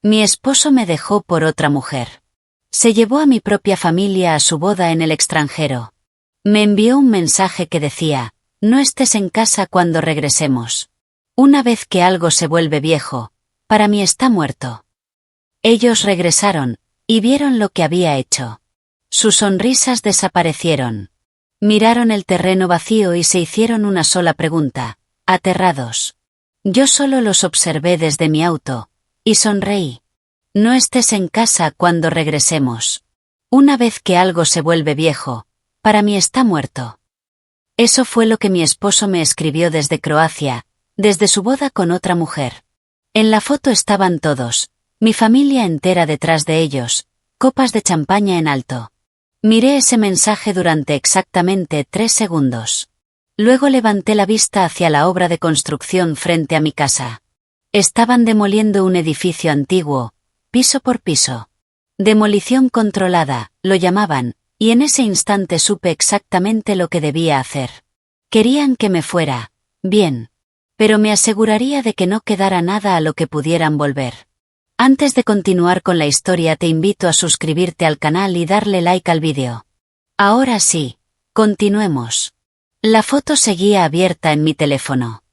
Mi esposo me dejó por otra mujer. Se llevó a mi propia familia a su boda en el extranjero. Me envió un mensaje que decía: no estés en casa cuando regresemos. Una vez que algo se vuelve viejo, para mí está muerto. Ellos regresaron, y vieron lo que había hecho. Sus sonrisas desaparecieron. Miraron el terreno vacío y se hicieron una sola pregunta, aterrados. Yo solo los observé desde mi auto, y sonreí. No estés en casa cuando regresemos. Una vez que algo se vuelve viejo, para mí está muerto. Eso fue lo que mi esposo me escribió desde Croacia, desde su boda con otra mujer. En la foto estaban todos, mi familia entera detrás de ellos, copas de champaña en alto. Miré ese mensaje durante exactamente 3 segundos. Luego levanté la vista hacia la obra de construcción frente a mi casa. Estaban demoliendo un edificio antiguo, piso por piso. Demolición controlada, lo llamaban, y en ese instante supe exactamente lo que debía hacer. Querían que me fuera, bien. Pero me aseguraría de que no quedara nada a lo que pudieran volver. Antes de continuar con la historia te invito a suscribirte al canal y darle like al vídeo. Ahora sí, continuemos. La foto seguía abierta en mi teléfono.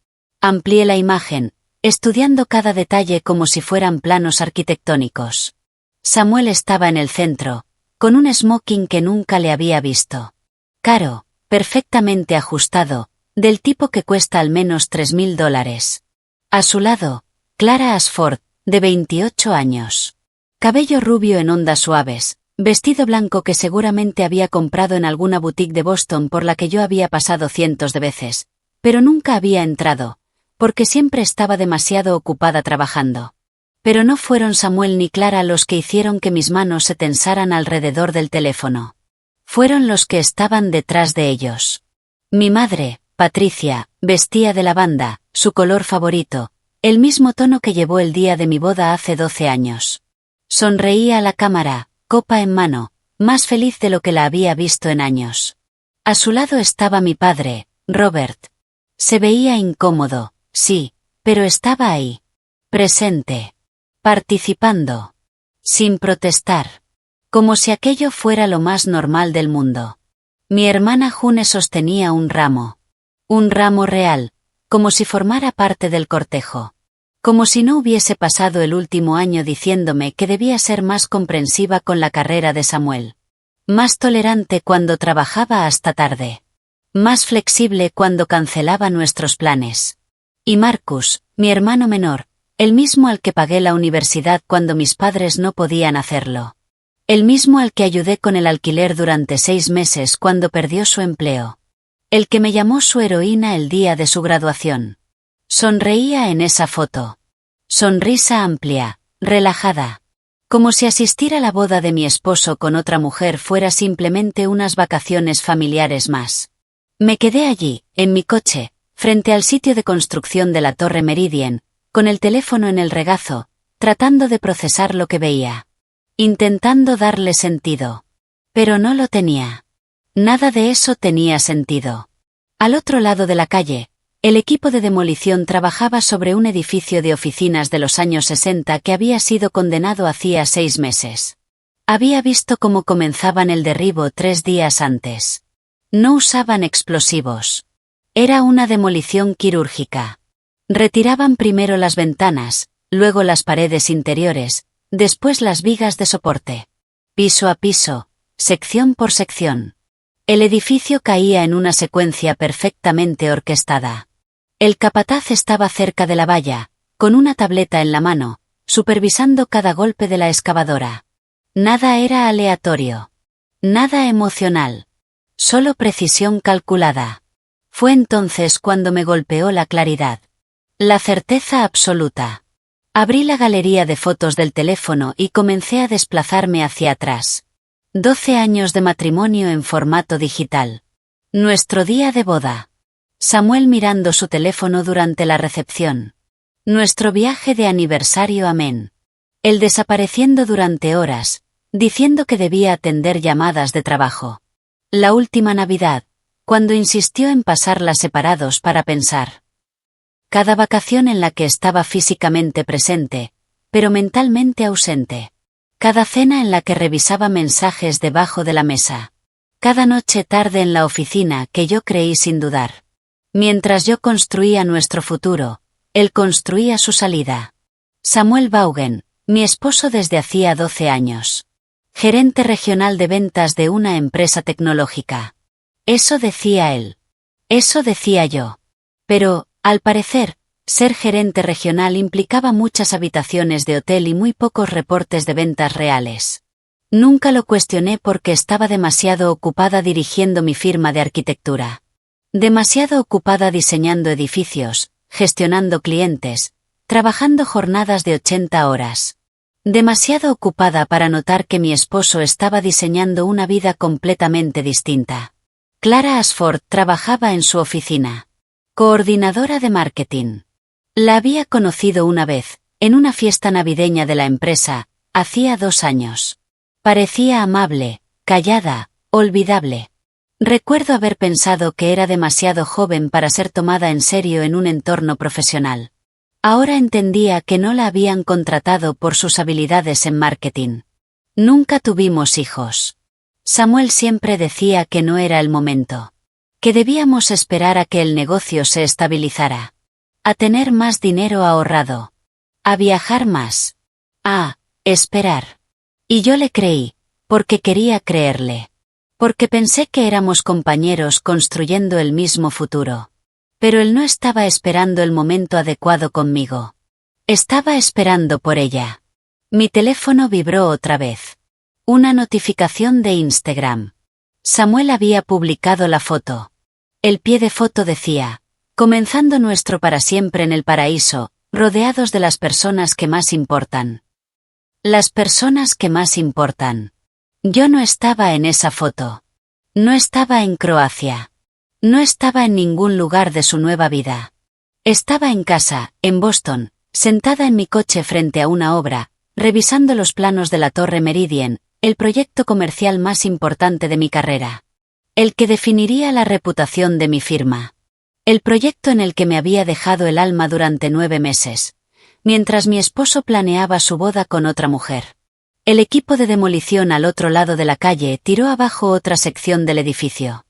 Amplié la imagen, estudiando cada detalle como si fueran planos arquitectónicos. Samuel estaba en el centro, con un smoking que nunca le había visto. Caro, perfectamente ajustado, del tipo que cuesta al menos $3.000. A su lado, Clara Ashford, de 28 años. Cabello rubio en ondas suaves, vestido blanco que seguramente había comprado en alguna boutique de Boston por la que yo había pasado cientos de veces, pero nunca había entrado, porque siempre estaba demasiado ocupada trabajando. Pero no fueron Samuel ni Clara los que hicieron que mis manos se tensaran alrededor del teléfono. Fueron los que estaban detrás de ellos. Mi madre, Patricia, vestía de lavanda, su color favorito, el mismo tono que llevó el día de mi boda hace 12 años. Sonreía a la cámara, copa en mano, más feliz de lo que la había visto en años. A su lado estaba mi padre, Robert. Se veía incómodo, sí, pero estaba ahí. Presente. Participando. Sin protestar. Como si aquello fuera lo más normal del mundo. Mi hermana June sostenía un ramo. Un ramo real, como si formara parte del cortejo. Como si no hubiese pasado el último año diciéndome que debía ser más comprensiva con la carrera de Samuel. Más tolerante cuando trabajaba hasta tarde. Más flexible cuando cancelaba nuestros planes. Y Marcus, mi hermano menor, el mismo al que pagué la universidad cuando mis padres no podían hacerlo. El mismo al que ayudé con el alquiler durante 6 meses cuando perdió su empleo. El que me llamó su heroína el día de su graduación. Sonreía en esa foto. Sonrisa amplia, relajada. Como si asistir a la boda de mi esposo con otra mujer fuera simplemente unas vacaciones familiares más. Me quedé allí, en mi coche, frente al sitio de construcción de la Torre Meridian, con el teléfono en el regazo, tratando de procesar lo que veía. Intentando darle sentido. Pero no lo tenía. Nada de eso tenía sentido. Al otro lado de la calle, el equipo de demolición trabajaba sobre un edificio de oficinas de los años 60 que había sido condenado hacía 6 meses. Había visto cómo comenzaban el derribo 3 días antes. No usaban explosivos. Era una demolición quirúrgica. Retiraban primero las ventanas, luego las paredes interiores, después las vigas de soporte. Piso a piso, sección por sección. El edificio caía en una secuencia perfectamente orquestada. El capataz estaba cerca de la valla, con una tableta en la mano, supervisando cada golpe de la excavadora. Nada era aleatorio. Nada emocional. Solo precisión calculada. Fue entonces cuando me golpeó la claridad. La certeza absoluta. Abrí la galería de fotos del teléfono y comencé a desplazarme hacia atrás. 12 años de matrimonio en formato digital. Nuestro día de boda. Samuel mirando su teléfono durante la recepción. Nuestro viaje de aniversario, amén. Él desapareciendo durante horas, diciendo que debía atender llamadas de trabajo. La última Navidad, cuando insistió en pasarla separados para pensar. Cada vacación en la que estaba físicamente presente, pero mentalmente ausente. Cada cena en la que revisaba mensajes debajo de la mesa. Cada noche tarde en la oficina que yo creí sin dudar. Mientras yo construía nuestro futuro, él construía su salida. Samuel Vaughan, mi esposo desde hacía 12 años. Gerente regional de ventas de una empresa tecnológica. Eso decía él. Eso decía yo. Pero, al parecer, ser gerente regional implicaba muchas habitaciones de hotel y muy pocos reportes de ventas reales. Nunca lo cuestioné porque estaba demasiado ocupada dirigiendo mi firma de arquitectura. Demasiado ocupada diseñando edificios, gestionando clientes, trabajando jornadas de 80 horas. Demasiado ocupada para notar que mi esposo estaba diseñando una vida completamente distinta. Clara Ashford trabajaba en su oficina. Coordinadora de marketing. La había conocido una vez, en una fiesta navideña de la empresa, hacía 2 años. Parecía amable, callada, olvidable. Recuerdo haber pensado que era demasiado joven para ser tomada en serio en un entorno profesional. Ahora entendía que no la habían contratado por sus habilidades en marketing. Nunca tuvimos hijos. Samuel siempre decía que no era el momento. Que debíamos esperar a que el negocio se estabilizara. A tener más dinero ahorrado. A viajar más. A esperar. Y yo le creí, porque quería creerle. Porque pensé que éramos compañeros construyendo el mismo futuro. Pero él no estaba esperando el momento adecuado conmigo. Estaba esperando por ella. Mi teléfono vibró otra vez. Una notificación de Instagram. Samuel había publicado la foto. El pie de foto decía, comenzando nuestro para siempre en el paraíso, rodeados de las personas que más importan. Las personas que más importan. Yo no estaba en esa foto. No estaba en Croacia. No estaba en ningún lugar de su nueva vida. Estaba en casa, en Boston, sentada en mi coche frente a una obra, revisando los planos de la Torre Meridian, el proyecto comercial más importante de mi carrera. El que definiría la reputación de mi firma. El proyecto en el que me había dejado el alma durante 9 meses, mientras mi esposo planeaba su boda con otra mujer. El equipo de demolición al otro lado de la calle tiró abajo otra sección del edificio.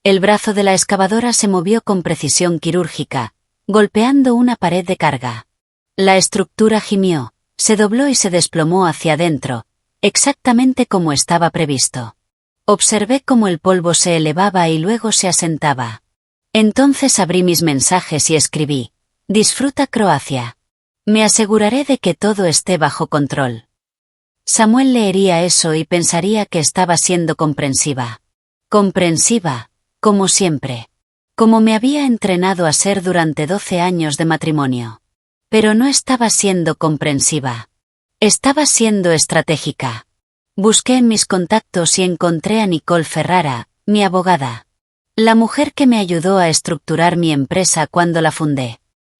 El brazo de la excavadora se movió con precisión quirúrgica, golpeando una pared de carga. La estructura gimió, se dobló y se desplomó hacia adentro, exactamente como estaba previsto. Observé cómo el polvo se elevaba y luego se asentaba. Entonces abrí mis mensajes y escribí, disfruta Croacia. Me aseguraré de que todo esté bajo control. Samuel leería eso y pensaría que estaba siendo comprensiva. Comprensiva, como siempre. Como me había entrenado a ser durante 12 años de matrimonio. Pero no estaba siendo comprensiva. Estaba siendo estratégica. Busqué en mis contactos y encontré a Nicole Ferrara, mi abogada. La mujer que me ayudó a estructurar mi empresa cuando la fundé.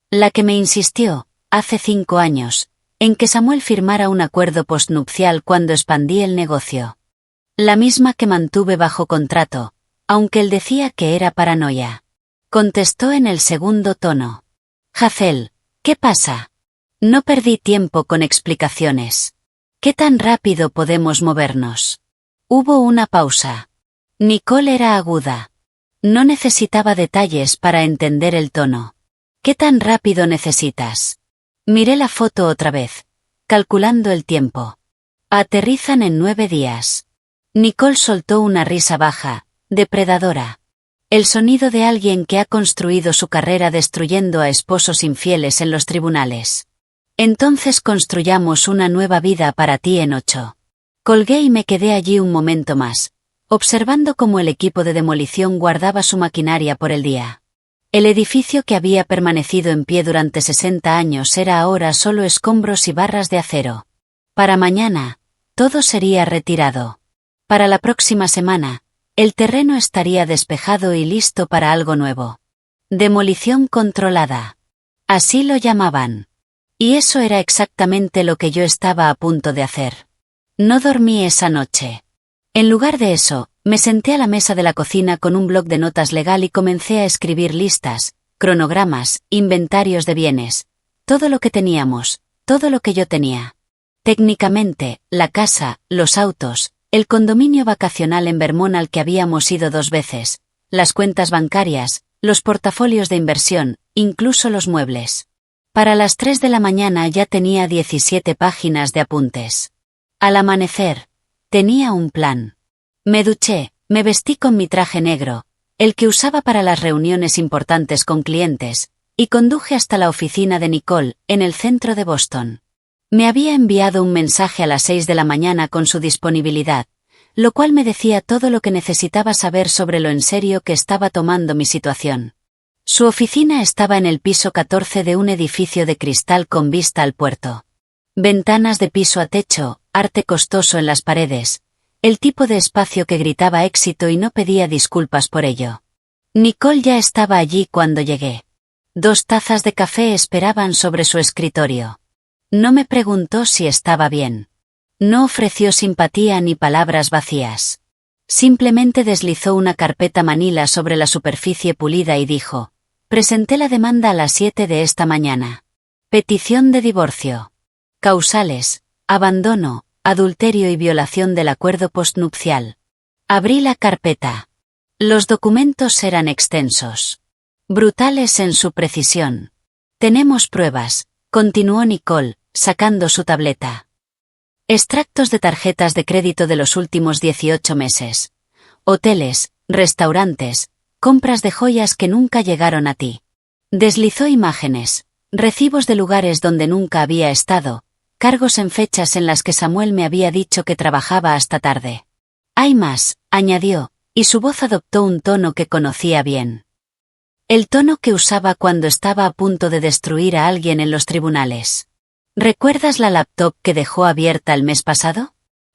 La que me insistió, hace 5 años, en que Samuel firmara un acuerdo postnupcial cuando expandí el negocio. La misma que mantuve bajo contrato, aunque él decía que era paranoia. Contestó en el segundo tono. Hazel, ¿qué pasa? No perdí tiempo con explicaciones. ¿Qué tan rápido podemos movernos? Hubo una pausa. Nicole era aguda. No necesitaba detalles para entender el tono. ¿Qué tan rápido necesitas? Miré la foto otra vez, calculando el tiempo. Aterrizan en 9 días. Nicole soltó una risa baja, depredadora. El sonido de alguien que ha construido su carrera destruyendo a esposos infieles en los tribunales. Entonces construyamos una nueva vida para ti en 8. Colgué y me quedé allí un momento más, observando cómo el equipo de demolición guardaba su maquinaria por el día. El edificio que había permanecido en pie durante 60 años era ahora solo escombros y barras de acero. Para mañana, todo sería retirado. Para la próxima semana, el terreno estaría despejado y listo para algo nuevo. Demolición controlada. Así lo llamaban. Y eso era exactamente lo que yo estaba a punto de hacer. No dormí esa noche. En lugar de eso, me senté a la mesa de la cocina con un bloc de notas legal y comencé a escribir listas, cronogramas, inventarios de bienes, todo lo que teníamos, todo lo que yo tenía. Técnicamente, la casa, los autos, el condominio vacacional en Vermont al que habíamos ido 2 veces, las cuentas bancarias, los portafolios de inversión, incluso los muebles. Para las 3 de la mañana ya tenía 17 páginas de apuntes. Al amanecer, tenía un plan. Me duché, me vestí con mi traje negro, el que usaba para las reuniones importantes con clientes, y conduje hasta la oficina de Nicole, en el centro de Boston. Me había enviado un mensaje a las 6 de la mañana con su disponibilidad, lo cual me decía todo lo que necesitaba saber sobre lo en serio que estaba tomando mi situación. Su oficina estaba en el piso 14 de un edificio de cristal con vista al puerto. Ventanas de piso a techo, arte costoso en las paredes, el tipo de espacio que gritaba éxito y no pedía disculpas por ello. Nicole ya estaba allí cuando llegué. 2 tazas de café esperaban sobre su escritorio. No me preguntó si estaba bien. No ofreció simpatía ni palabras vacías. Simplemente deslizó una carpeta manila sobre la superficie pulida y dijo: presenté la demanda a las 7 de esta mañana. Petición de divorcio. Causales: abandono, adulterio y violación del acuerdo postnupcial. Abrí la carpeta. Los documentos eran extensos. Brutales en su precisión. Tenemos pruebas, continuó Nicole, sacando su tableta. Extractos de tarjetas de crédito de los últimos 18 meses. Hoteles, restaurantes, compras de joyas que nunca llegaron a ti. Deslizó imágenes, recibos de lugares donde nunca había estado, cargos en fechas en las que Samuel me había dicho que trabajaba hasta tarde. Hay más, añadió, y su voz adoptó un tono que conocía bien. El tono que usaba cuando estaba a punto de destruir a alguien en los tribunales. ¿Recuerdas la laptop que dejó abierta el mes pasado?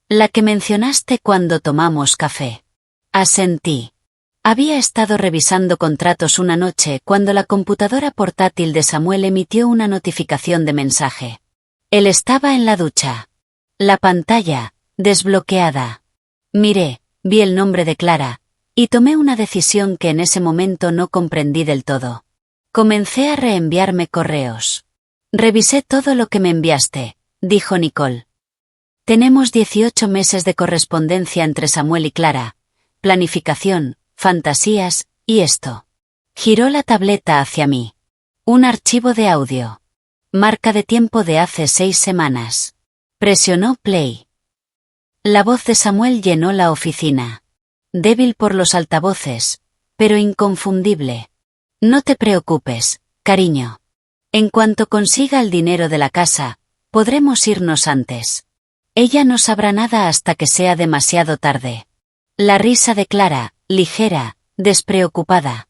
La que mencionaste cuando tomamos café. Asentí. Había estado revisando contratos una noche cuando la computadora portátil de Samuel emitió una notificación de mensaje. Él estaba en la ducha. La pantalla, desbloqueada. Miré, vi el nombre de Clara, y tomé una decisión que en ese momento no comprendí del todo. Comencé a reenviarme correos. Revisé todo lo que me enviaste, dijo Nicole. Tenemos 18 meses de correspondencia entre Samuel y Clara, planificación, fantasías, y esto. Giró la tableta hacia mí. Un archivo de audio. Marca de tiempo de hace 6 semanas. Presionó play. La voz de Samuel llenó la oficina. Débil por los altavoces, pero inconfundible. No te preocupes, cariño. En cuanto consiga el dinero de la casa, podremos irnos antes. Ella no sabrá nada hasta que sea demasiado tarde. La risa de Clara, ligera, despreocupada.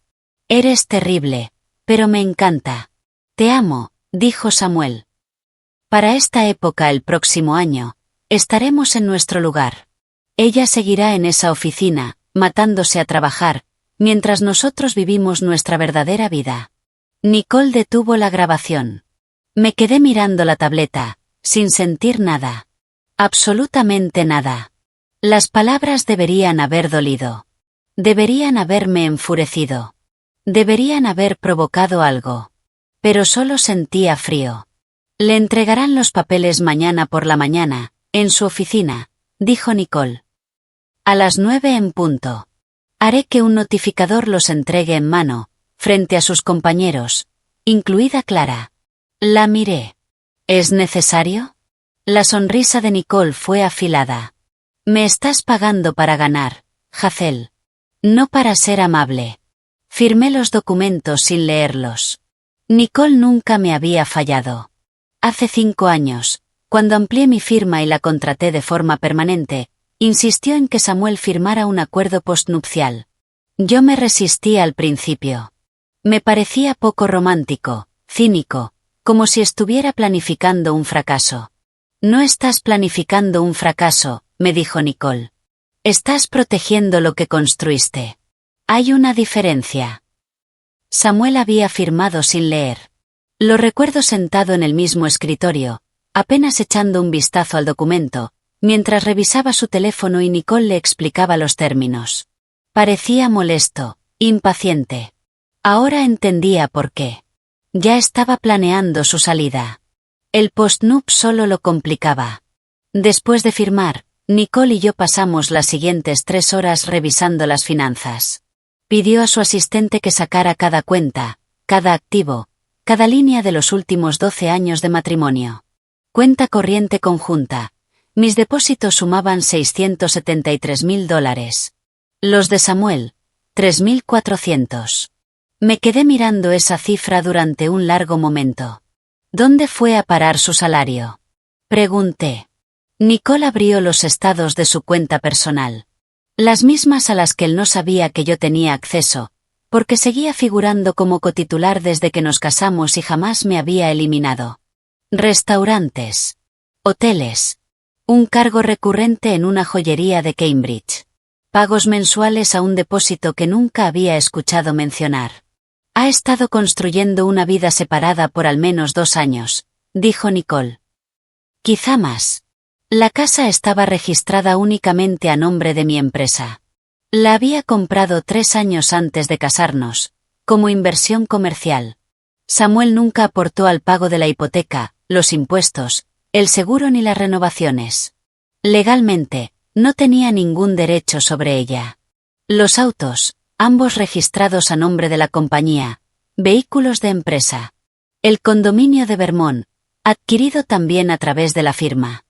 Eres terrible, pero me encanta. Te amo, dijo Samuel. Para esta época el próximo año, estaremos en nuestro lugar. Ella seguirá en esa oficina, matándose a trabajar, mientras nosotros vivimos nuestra verdadera vida. Nicole detuvo la grabación. Me quedé mirando la tableta, sin sentir nada. Absolutamente nada. Las palabras deberían haber dolido. Deberían haberme enfurecido. Deberían haber provocado algo. Pero solo sentía frío. Le entregarán los papeles mañana por la mañana, en su oficina, dijo Nicole. A las 9 en punto. Haré que un notificador los entregue en mano, frente a sus compañeros, incluida Clara. La miré. ¿Es necesario? La sonrisa de Nicole fue afilada. Me estás pagando para ganar, Hazel. No para ser amable. Firmé los documentos sin leerlos. Nicole nunca me había fallado. Hace 5 años, cuando amplié mi firma y la contraté de forma permanente, insistió en que Samuel firmara un acuerdo postnupcial. Yo me resistí al principio. Me parecía poco romántico, cínico, como si estuviera planificando un fracaso. No estás planificando un fracaso, me dijo Nicole. Estás protegiendo lo que construiste. Hay una diferencia. Samuel había firmado sin leer. Lo recuerdo sentado en el mismo escritorio, apenas echando un vistazo al documento, mientras revisaba su teléfono y Nicole le explicaba los términos. Parecía molesto, impaciente. Ahora entendía por qué. Ya estaba planeando su salida. El postnup solo lo complicaba. Después de firmar, Nicole y yo pasamos las siguientes 3 horas revisando las finanzas. Pidió a su asistente que sacara cada cuenta, cada activo, cada línea de los últimos 12 años de matrimonio. Cuenta corriente conjunta. Mis depósitos sumaban $673.000. Los de Samuel, 3.400. Me quedé mirando esa cifra durante un largo momento. ¿Dónde fue a parar su salario? Pregunté. Nicole abrió los estados de su cuenta personal. Las mismas a las que él no sabía que yo tenía acceso, porque seguía figurando como cotitular desde que nos casamos y jamás me había eliminado. Restaurantes. Hoteles. Un cargo recurrente en una joyería de Cambridge. Pagos mensuales a un depósito que nunca había escuchado mencionar. Ha estado construyendo una vida separada por al menos 2 años, dijo Nicole. Quizá más. La casa estaba registrada únicamente a nombre de mi empresa. La había comprado 3 años antes de casarnos, como inversión comercial. Samuel nunca aportó al pago de la hipoteca, los impuestos, el seguro ni las renovaciones. Legalmente, no tenía ningún derecho sobre ella. Los autos, ambos registrados a nombre de la compañía, vehículos de empresa. El condominio de Vermont, adquirido también a través de la firma.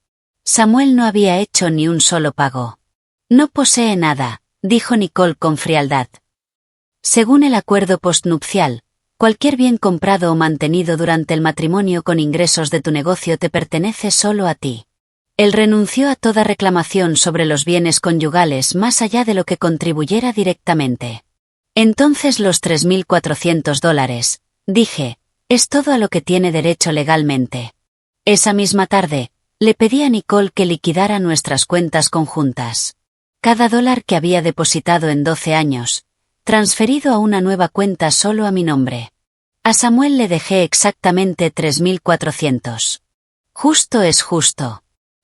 Samuel no había hecho ni un solo pago. No posee nada, dijo Nicole con frialdad. Según el acuerdo postnupcial, cualquier bien comprado o mantenido durante el matrimonio con ingresos de tu negocio te pertenece solo a ti. Él renunció a toda reclamación sobre los bienes conyugales más allá de lo que contribuyera directamente. Entonces los $3.400, dije, es todo a lo que tiene derecho legalmente. Esa misma tarde, le pedí a Nicole que liquidara nuestras cuentas conjuntas. Cada dólar que había depositado en 12 años, transferido a una nueva cuenta solo a mi nombre. A Samuel le dejé exactamente $3.400. Justo es justo.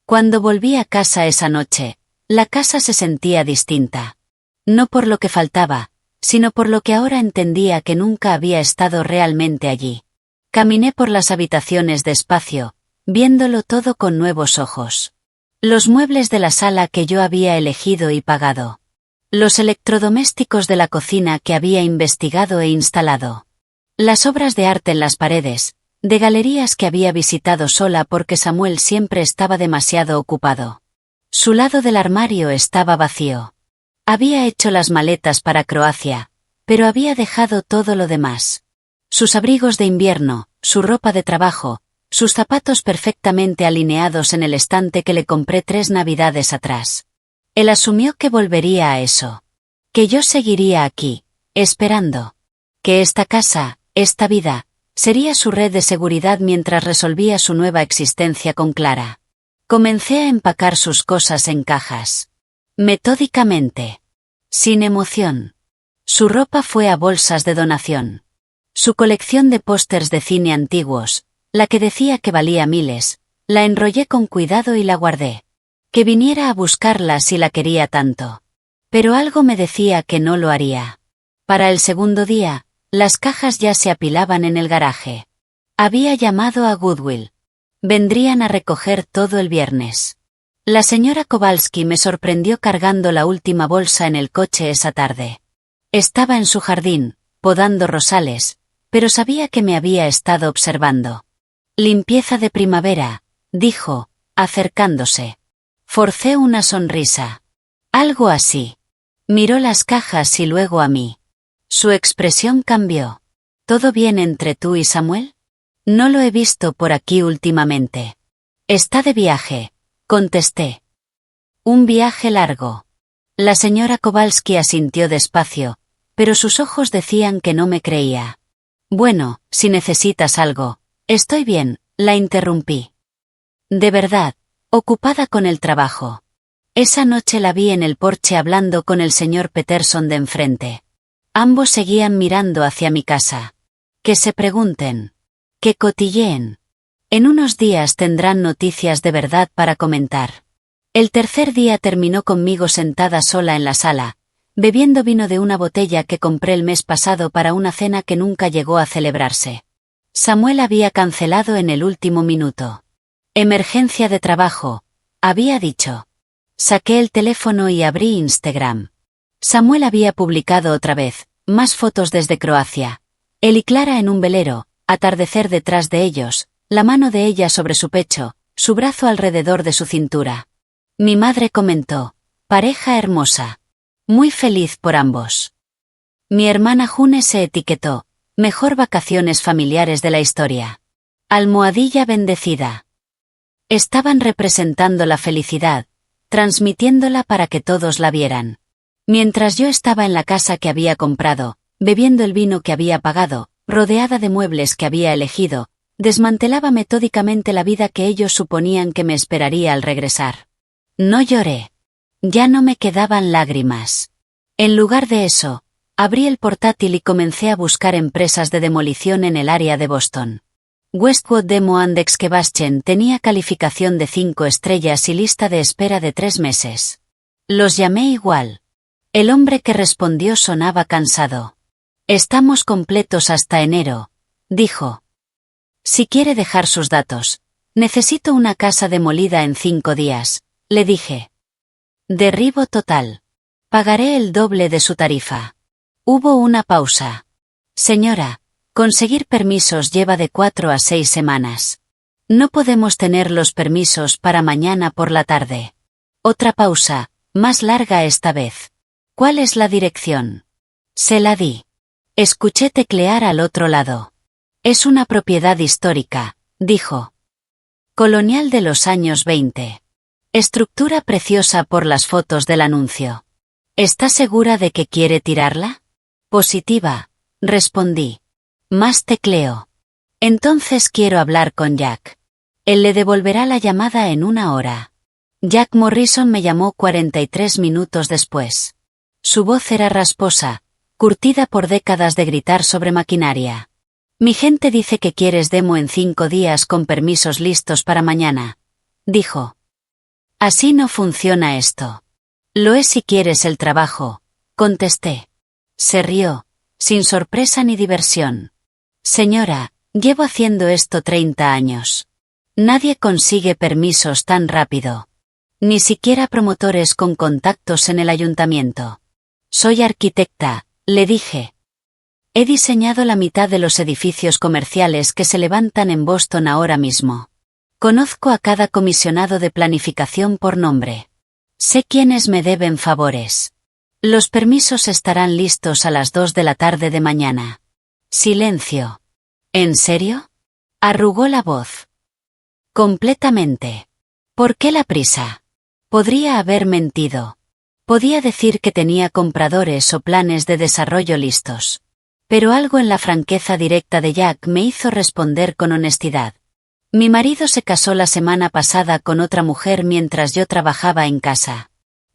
Cuando volví a casa esa noche, la casa se sentía distinta. No por lo que faltaba, sino por lo que ahora entendía que nunca había estado realmente allí. Caminé por las habitaciones despacio, viéndolo todo con nuevos ojos. Los muebles de la sala que yo había elegido y pagado. Los electrodomésticos de la cocina que había investigado e instalado. Las obras de arte en las paredes, de galerías que había visitado sola porque Samuel siempre estaba demasiado ocupado. Su lado del armario estaba vacío. Había hecho las maletas para Croacia, pero había dejado todo lo demás. Sus abrigos de invierno, su ropa de trabajo, sus zapatos perfectamente alineados en el estante que le compré 3 navidades atrás. Él asumió que volvería a eso. Que yo seguiría aquí, esperando. Que esta casa, esta vida, sería su red de seguridad mientras resolvía su nueva existencia con Clara. Comencé a empacar sus cosas en cajas. Metódicamente. Sin emoción. Su ropa fue a bolsas de donación. Su colección de pósters de cine antiguos, la que decía que valía miles, la enrollé con cuidado y la guardé. Que viniera a buscarla si la quería tanto. Pero algo me decía que no lo haría. Para el segundo día, las cajas ya se apilaban en el garaje. Había llamado a Goodwill. Vendrían a recoger todo el viernes. La señora Kowalski me sorprendió cargando la última bolsa en el coche esa tarde. Estaba en su jardín, podando rosales, pero sabía que me había estado observando. Limpieza de primavera, dijo, acercándose. Forcé una sonrisa. Algo así. Miró las cajas y luego a mí. Su expresión cambió. ¿Todo bien entre tú y Samuel? No lo he visto por aquí últimamente. Está de viaje, contesté. Un viaje largo. La señora Kowalski asintió despacio, pero sus ojos decían que no me creía. Bueno, si necesitas algo, estoy bien, la interrumpí. De verdad, ocupada con el trabajo. Esa noche la vi en el porche hablando con el señor Peterson de enfrente. Ambos seguían mirando hacia mi casa. Que se pregunten. Que cotilleen. En unos días tendrán noticias de verdad para comentar. El tercer día terminó conmigo sentada sola en la sala, bebiendo vino de una botella que compré el mes pasado para una cena que nunca llegó a celebrarse. Samuel había cancelado en el último minuto. Emergencia de trabajo, había dicho. Saqué el teléfono y abrí Instagram. Samuel había publicado otra vez, más fotos desde Croacia. Él y Clara en un velero, atardecer detrás de ellos, la mano de ella sobre su pecho, su brazo alrededor de su cintura. Mi madre comentó, pareja hermosa. Muy feliz por ambos. Mi hermana June se etiquetó, mejor vacaciones familiares de la historia. Almohadilla bendecida. Estaban representando la felicidad, transmitiéndola para que todos la vieran. Mientras yo estaba en la casa que había comprado, bebiendo el vino que había pagado, rodeada de muebles que había elegido, desmantelaba metódicamente la vida que ellos suponían que me esperaría al regresar. No lloré. Ya no me quedaban lágrimas. En lugar de eso, abrí el portátil y comencé a buscar empresas de demolición en el área de Boston. Westwood Demo and Excavation tenía calificación de 5 estrellas y lista de espera de 3 meses. Los llamé igual. El hombre que respondió sonaba cansado. Estamos completos hasta enero, dijo. Si quiere dejar sus datos. Necesito una casa demolida en 5 días, le dije. Derribo total. Pagaré el doble de su tarifa. Hubo una pausa. Señora, conseguir permisos lleva de 4 a 6 semanas. No podemos tener los permisos para mañana por la tarde. Otra pausa, más larga esta vez. ¿Cuál es la dirección? Se la di. Escuché teclear al otro lado. Es una propiedad histórica, dijo. Colonial de los años 20. Estructura preciosa por las fotos del anuncio. ¿Está segura de que quiere tirarla? Positiva, respondí. Más tecleo. Entonces quiero hablar con Jack. Él le devolverá la llamada en 1 hora. Jack Morrison me llamó 43 minutos después. Su voz era rasposa, curtida por décadas de gritar sobre maquinaria. Mi gente dice que quieres demo en 5 días con permisos listos para mañana, dijo. Así no funciona esto. Lo es si quieres el trabajo, contesté. Se rió, sin sorpresa ni diversión. Señora, llevo haciendo esto 30 años. Nadie consigue permisos tan rápido. Ni siquiera promotores con contactos en el ayuntamiento. Soy arquitecta, le dije. He diseñado la mitad de los edificios comerciales que se levantan en Boston ahora mismo. Conozco a cada comisionado de planificación por nombre. Sé quiénes me deben favores. Los permisos estarán listos a las 2 de la tarde de mañana. Silencio. ¿En serio? Arrugó la voz. Completamente. ¿Por qué la prisa? Podría haber mentido. Podía decir que tenía compradores o planes de desarrollo listos. Pero algo en la franqueza directa de Jack me hizo responder con honestidad. Mi marido se casó la semana pasada con otra mujer mientras yo trabajaba en casa.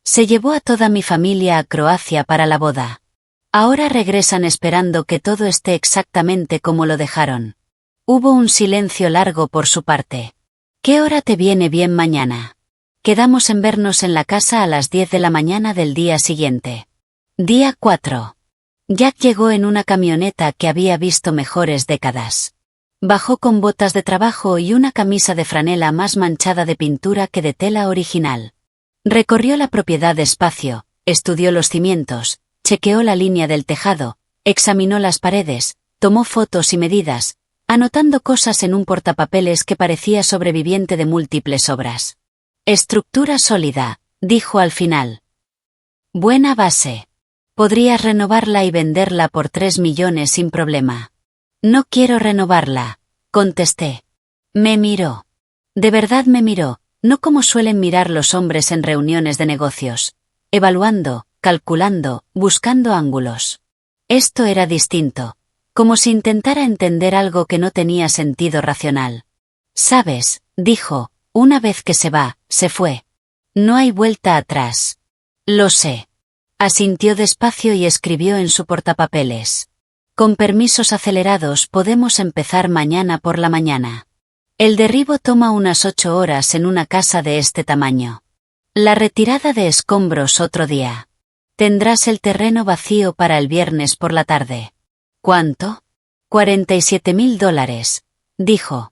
Se llevó a toda mi familia a Croacia para la boda. Ahora regresan esperando que todo esté exactamente como lo dejaron. Hubo un silencio largo por su parte. ¿Qué hora te viene bien mañana? Quedamos en vernos en la casa a las 10 de la mañana del día siguiente. Día 4. Jack llegó en una camioneta que había visto mejores décadas. Bajó con botas de trabajo y una camisa de franela más manchada de pintura que de tela original. Recorrió la propiedad despacio, estudió los cimientos, chequeó la línea del tejado, examinó las paredes, tomó fotos y medidas, anotando cosas en un portapapeles que parecía sobreviviente de múltiples obras. Estructura sólida, dijo al final. Buena base. Podrías renovarla y venderla por 3 millones sin problema. No quiero renovarla, contesté. Me miró. De verdad me miró, no como suelen mirar los hombres en reuniones de negocios, evaluando, calculando, buscando ángulos. Esto era distinto, como si intentara entender algo que no tenía sentido racional. Sabes, dijo, una vez que se va, se fue. No hay vuelta atrás. Lo sé. Asintió despacio y escribió en su portapapeles. Con permisos acelerados podemos empezar mañana por la mañana. El derribo toma unas 8 horas en una casa de este tamaño. La retirada de escombros otro día. Tendrás el terreno vacío para el viernes por la tarde. ¿Cuánto? $47.000, dijo.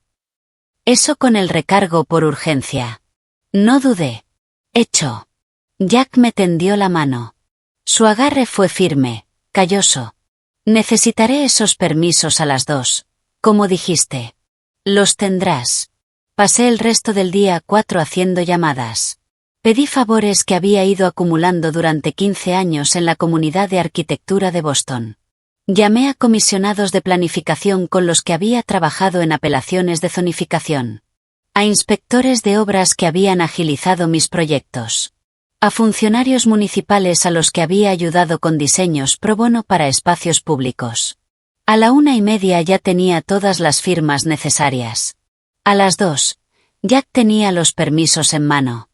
Eso con el recargo por urgencia. No dudé. Hecho. Jack me tendió la mano. Su agarre fue firme, calloso. Necesitaré esos permisos a las 2, como dijiste. Los tendrás. Pasé el resto del día 4 haciendo llamadas. Pedí favores que había ido acumulando durante 15 años en la comunidad de arquitectura de Boston. Llamé a comisionados de planificación con los que había trabajado en apelaciones de zonificación. A inspectores de obras que habían agilizado mis proyectos. A funcionarios municipales a los que había ayudado con diseños pro bono para espacios públicos. A la 1:30 ya tenía todas las firmas necesarias. A las 2, Jack tenía los permisos en mano.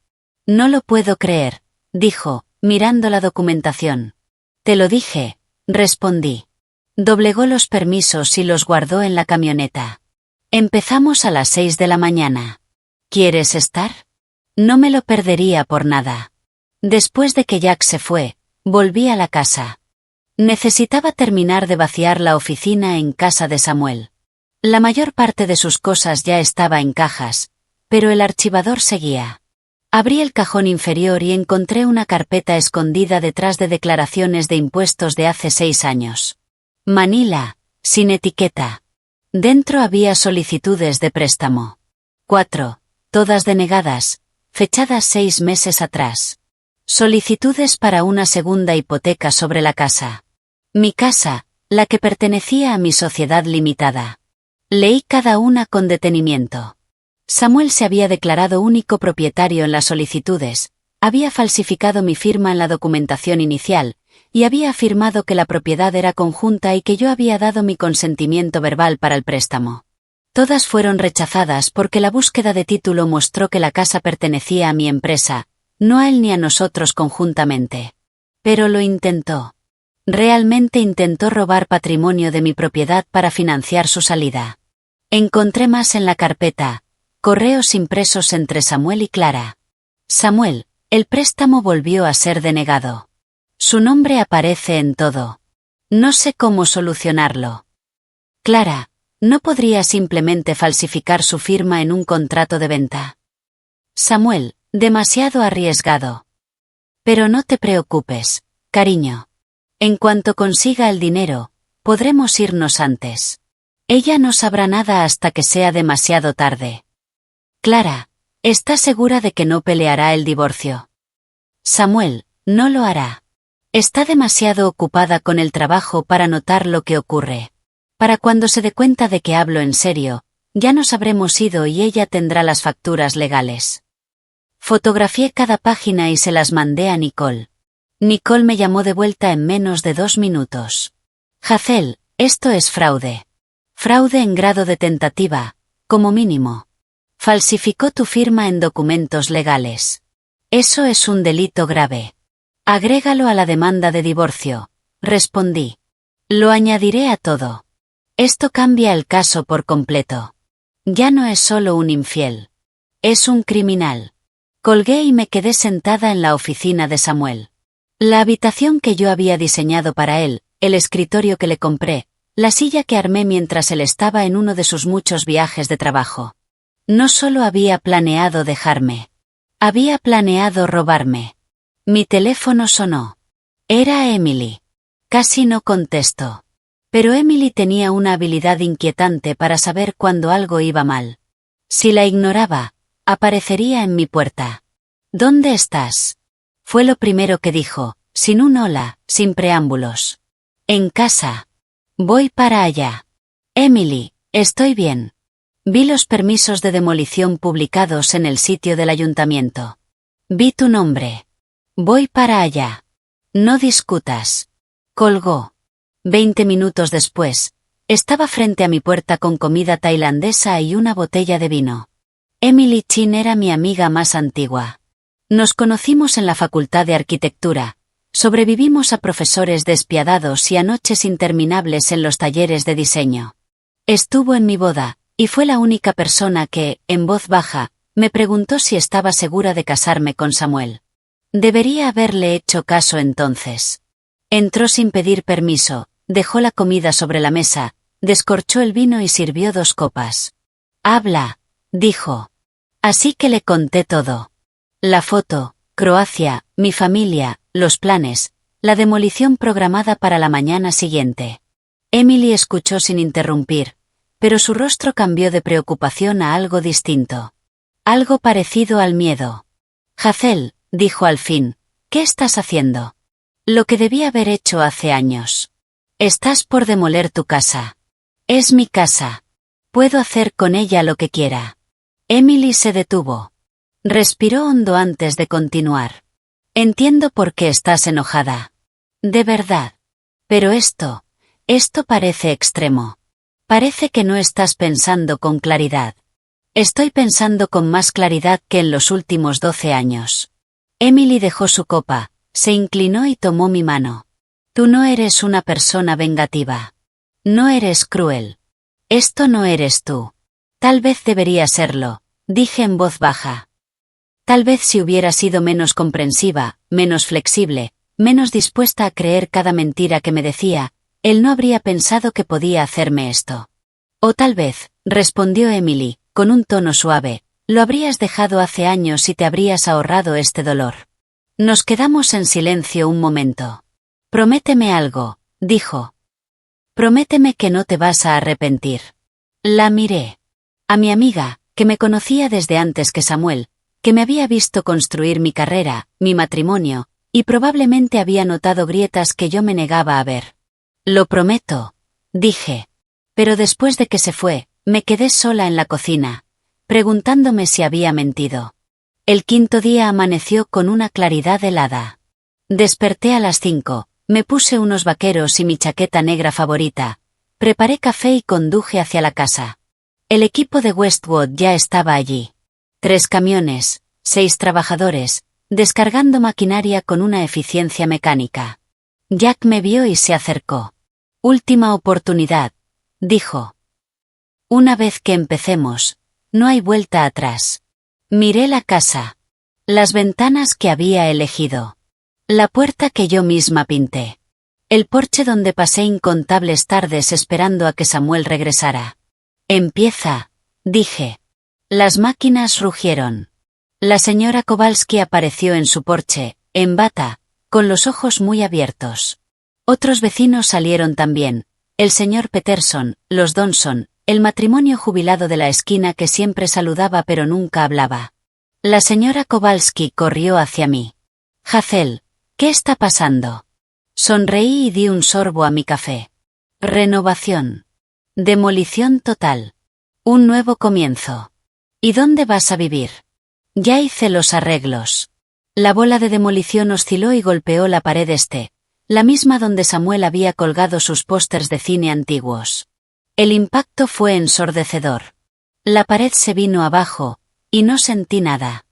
No lo puedo creer, dijo, mirando la documentación. Te lo dije, respondí. Doblegó los permisos y los guardó en la camioneta. Empezamos a las 6 de la mañana. ¿Quieres estar? No me lo perdería por nada. Después de que Jack se fue, volví a la casa. Necesitaba terminar de vaciar la oficina en casa de Samuel. La mayor parte de sus cosas ya estaba en cajas, pero el archivador seguía. Abrí el cajón inferior y encontré una carpeta escondida detrás de declaraciones de impuestos de hace 6 años. Manila, sin etiqueta. Dentro había solicitudes de préstamo. 4, todas denegadas, fechadas 6 meses atrás. Solicitudes para una segunda hipoteca sobre la casa. Mi casa, la que pertenecía a mi sociedad limitada. Leí cada una con detenimiento. Samuel se había declarado único propietario en las solicitudes, había falsificado mi firma en la documentación inicial, y había afirmado que la propiedad era conjunta y que yo había dado mi consentimiento verbal para el préstamo. Todas fueron rechazadas porque la búsqueda de título mostró que la casa pertenecía a mi empresa, no a él ni a nosotros conjuntamente. Pero lo intentó. Realmente intentó robar patrimonio de mi propiedad para financiar su salida. Encontré más en la carpeta, correos impresos entre Samuel y Clara. Samuel, el préstamo volvió a ser denegado. Su nombre aparece en todo. No sé cómo solucionarlo. Clara, ¿no podría simplemente falsificar su firma en un contrato de venta? Samuel, demasiado arriesgado. Pero no te preocupes, cariño. En cuanto consiga el dinero, podremos irnos antes. Ella no sabrá nada hasta que sea demasiado tarde. Clara, ¿estás segura de que no peleará el divorcio? Samuel, no lo hará. Está demasiado ocupada con el trabajo para notar lo que ocurre. Para cuando se dé cuenta de que hablo en serio, ya nos habremos ido y ella tendrá las facturas legales. Fotografié cada página y se las mandé a Nicole. Nicole me llamó de vuelta en menos de 2 minutos. Hazel, esto es fraude. Fraude en grado de tentativa, como mínimo. Falsificó tu firma en documentos legales. Eso es un delito grave. Agrégalo a la demanda de divorcio, respondí. Lo añadiré a todo. Esto cambia el caso por completo. Ya no es solo un infiel. Es un criminal. Colgué y me quedé sentada en la oficina de Samuel. La habitación que yo había diseñado para él, el escritorio que le compré, la silla que armé mientras él estaba en uno de sus muchos viajes de trabajo. No solo había planeado dejarme. Había planeado robarme. Mi teléfono sonó. Era Emily. Casi no contestó. Pero Emily tenía una habilidad inquietante para saber cuando algo iba mal. Si la ignoraba, aparecería en mi puerta. ¿Dónde estás? Fue lo primero que dijo, sin un hola, sin preámbulos. En casa. Voy para allá. Emily, estoy bien. Vi los permisos de demolición publicados en el sitio del ayuntamiento. Vi tu nombre. Voy para allá. No discutas. Colgó. 20 minutos después, estaba frente a mi puerta con comida tailandesa y una botella de vino. Emily Chin era mi amiga más antigua. Nos conocimos en la Facultad de Arquitectura, sobrevivimos a profesores despiadados y a noches interminables en los talleres de diseño. Estuvo en mi boda, y fue la única persona que, en voz baja, me preguntó si estaba segura de casarme con Samuel. Debería haberle hecho caso entonces. Entró sin pedir permiso, dejó la comida sobre la mesa, descorchó el vino y sirvió 2 copas. Habla, dijo. Así que le conté todo. La foto, Croacia, mi familia, los planes, la demolición programada para la mañana siguiente. Emily escuchó sin interrumpir, pero su rostro cambió de preocupación a algo distinto. Algo parecido al miedo. Hazel, dijo al fin, ¿qué estás haciendo? Lo que debí haber hecho hace años. Estás por demoler tu casa. Es mi casa. Puedo hacer con ella lo que quiera. Emily se detuvo. Respiró hondo antes de continuar. Entiendo por qué estás enojada. De verdad. Pero esto parece extremo. Parece que no estás pensando con claridad. Estoy pensando con más claridad que en los últimos 12 años. Emily dejó su copa, se inclinó y tomó mi mano. Tú no eres una persona vengativa. No eres cruel. Esto no eres tú. Tal vez debería serlo, dije en voz baja. Tal vez si hubiera sido menos comprensiva, menos flexible, menos dispuesta a creer cada mentira que me decía, él no habría pensado que podía hacerme esto. O tal vez, respondió Emily, con un tono suave, lo habrías dejado hace años y te habrías ahorrado este dolor. Nos quedamos en silencio un momento. Prométeme algo, dijo. Prométeme que no te vas a arrepentir. La miré. A mi amiga, que me conocía desde antes que Samuel, que me había visto construir mi carrera, mi matrimonio, y probablemente había notado grietas que yo me negaba a ver. Lo prometo, dije. Pero después de que se fue, me quedé sola en la cocina, preguntándome si había mentido. El 5.º día amaneció con una claridad helada. Desperté a las 5, me puse unos vaqueros y mi chaqueta negra favorita, preparé café y conduje hacia la casa. El equipo de Westwood ya estaba allí. 3 camiones, 6 trabajadores, descargando maquinaria con una eficiencia mecánica. Jack me vio y se acercó. Última oportunidad, dijo. Una vez que empecemos, no hay vuelta atrás. Miré la casa. Las ventanas que había elegido. La puerta que yo misma pinté. El porche donde pasé incontables tardes esperando a que Samuel regresara. Empieza, dije. Las máquinas rugieron. La señora Kowalski apareció en su porche, en bata, con los ojos muy abiertos. Otros vecinos salieron también, el señor Peterson, los Donson, el matrimonio jubilado de la esquina que siempre saludaba pero nunca hablaba. La señora Kowalski corrió hacia mí. Hazel, ¿qué está pasando? Sonreí y di un sorbo a mi café. Renovación. Demolición total. Un nuevo comienzo. ¿Y dónde vas a vivir? Ya hice los arreglos. La bola de demolición osciló y golpeó la pared la misma donde Samuel había colgado sus pósters de cine antiguos. El impacto fue ensordecedor. La pared se vino abajo, y no sentí nada.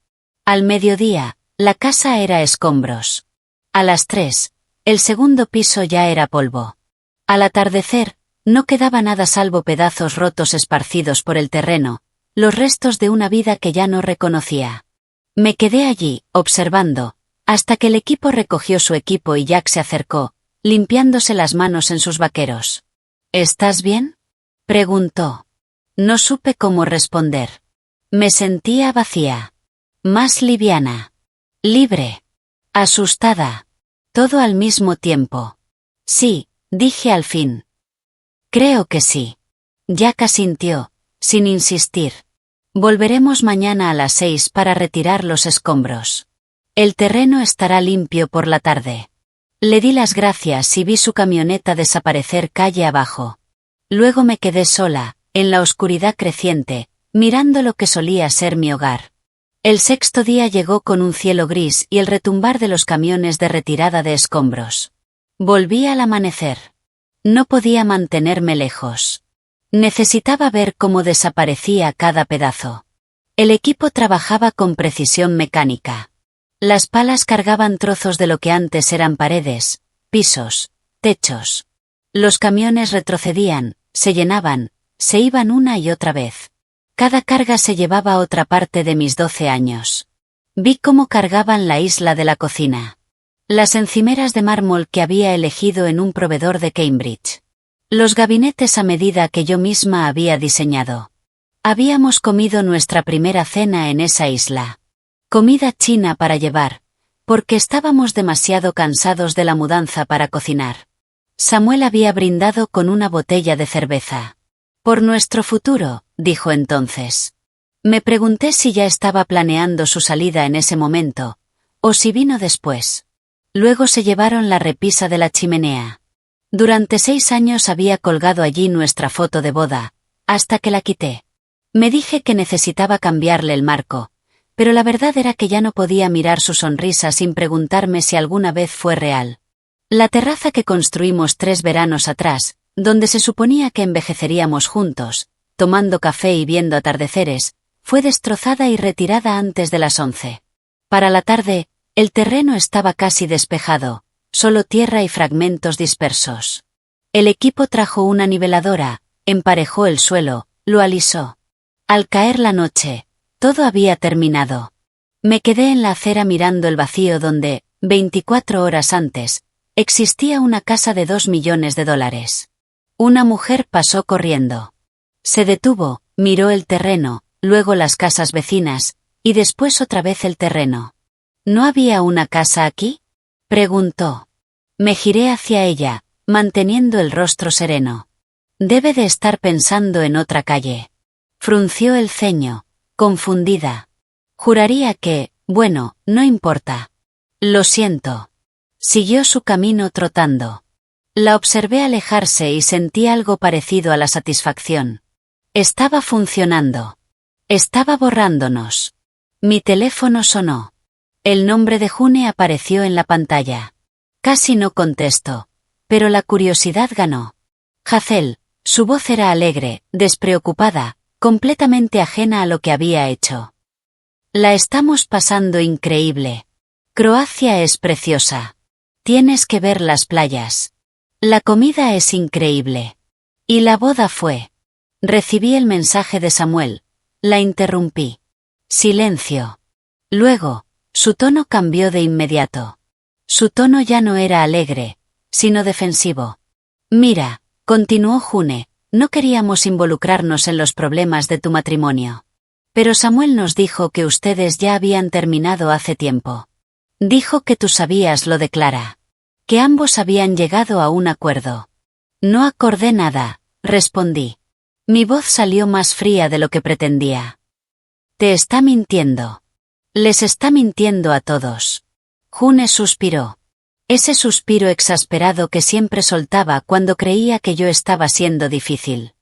Al mediodía, la casa era escombros. A las 3, el segundo piso ya era polvo. Al atardecer, no quedaba nada salvo pedazos rotos esparcidos por el terreno, los restos de una vida que ya no reconocía. Me quedé allí, observando, hasta que el equipo recogió su equipo y Jack se acercó, limpiándose las manos en sus vaqueros. ¿Estás bien?, preguntó. No supe cómo responder. Me sentía vacía. Más liviana. Libre. Asustada. Todo al mismo tiempo. Sí, dije al fin. Creo que sí. Jack asintió, sin insistir. Volveremos mañana a las 6 para retirar los escombros. El terreno estará limpio por la tarde. Le di las gracias y vi su camioneta desaparecer calle abajo. Luego me quedé sola, en la oscuridad creciente, mirando lo que solía ser mi hogar. El 6.º día llegó con un cielo gris y el retumbar de los camiones de retirada de escombros. Volví al amanecer. No podía mantenerme lejos. Necesitaba ver cómo desaparecía cada pedazo. El equipo trabajaba con precisión mecánica. Las palas cargaban trozos de lo que antes eran paredes, pisos, techos. Los camiones retrocedían, se llenaban, se iban una y otra vez. Cada carga se llevaba otra parte de mis 12 años. Vi cómo cargaban la isla de la cocina. Las encimeras de mármol que había elegido en un proveedor de Cambridge. Los gabinetes a medida que yo misma había diseñado. Habíamos comido nuestra primera cena en esa isla. Comida china para llevar, porque estábamos demasiado cansados de la mudanza para cocinar. Samuel había brindado con una botella de cerveza. Por nuestro futuro, dijo entonces. Me pregunté si ya estaba planeando su salida en ese momento, o si vino después. Luego se llevaron la repisa de la chimenea. Durante 6 años había colgado allí nuestra foto de boda, hasta que la quité. Me dije que necesitaba cambiarle el marco, pero la verdad era que ya no podía mirar su sonrisa sin preguntarme si alguna vez fue real. La terraza que construimos 3 veranos atrás, donde se suponía que envejeceríamos juntos, tomando café y viendo atardeceres, fue destrozada y retirada antes de las 11. Para la tarde, el terreno estaba casi despejado, solo tierra y fragmentos dispersos. El equipo trajo una niveladora, emparejó el suelo, lo alisó. Al caer la noche, todo había terminado. Me quedé en la acera mirando el vacío donde, 24 horas antes, existía una casa de $2 millones. Una mujer pasó corriendo. Se detuvo, miró el terreno, luego las casas vecinas, y después otra vez el terreno. ¿No había una casa aquí?, preguntó. Me giré hacia ella, manteniendo el rostro sereno. Debe de estar pensando en otra calle. Frunció el ceño, confundida. Juraría que, bueno, no importa. Lo siento. Siguió su camino trotando. La observé alejarse y sentí algo parecido a la satisfacción. Estaba funcionando. Estaba borrándonos. Mi teléfono sonó. El nombre de June apareció en la pantalla. Casi no contestó, pero la curiosidad ganó. Hazel, su voz era alegre, despreocupada, completamente ajena a lo que había hecho. La estamos pasando increíble. Croacia es preciosa. Tienes que ver las playas. La comida es increíble. Y la boda fue. Recibí el mensaje de Samuel. La interrumpí. Silencio. Luego, su tono cambió de inmediato. Su tono ya no era alegre, sino defensivo. Mira, continuó June, no queríamos involucrarnos en los problemas de tu matrimonio. Pero Samuel nos dijo que ustedes ya habían terminado hace tiempo. Dijo que tú sabías lo de Clara. Que ambos habían llegado a un acuerdo. No acordé nada, respondí. Mi voz salió más fría de lo que pretendía. Te está mintiendo. Les está mintiendo a todos. June suspiró. Ese suspiro exasperado que siempre soltaba cuando creía que yo estaba siendo difícil.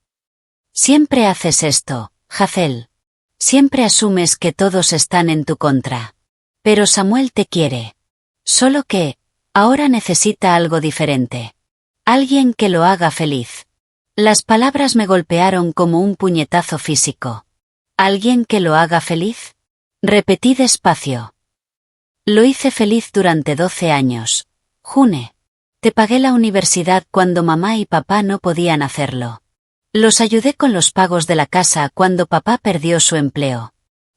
Siempre haces esto, Hazel. Siempre asumes que todos están en tu contra. Pero Samuel te quiere. Solo que, ahora necesita algo diferente. Alguien que lo haga feliz. Las palabras me golpearon como un puñetazo físico. ¿Alguien que lo haga feliz? Repetí despacio. Lo hice feliz durante 12 años. June. Te pagué la universidad cuando mamá y papá no podían hacerlo. Los ayudé con los pagos de la casa cuando papá perdió su empleo.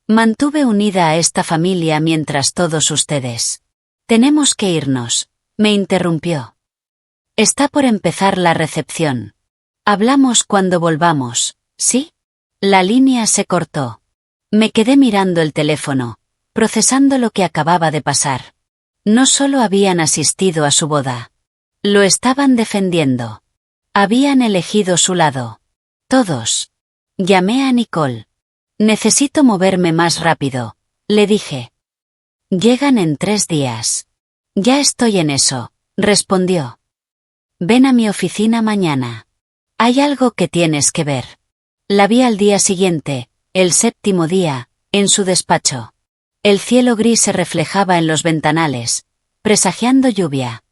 Mantuve unida a esta familia mientras todos ustedes. Tenemos que irnos, me interrumpió. Está por empezar la recepción. Hablamos cuando volvamos, ¿sí? La línea se cortó. Me quedé mirando el teléfono, procesando lo que acababa de pasar. No solo habían asistido a su boda. Lo estaban defendiendo. Habían elegido su lado. Todos. Llamé a Nicole. Necesito moverme más rápido, le dije. Llegan en 3 días. Ya estoy en eso, respondió. Ven a mi oficina mañana. Hay algo que tienes que ver. La vi al día siguiente, el 7º día, en su despacho. El cielo gris se reflejaba en los ventanales, presagiando lluvia.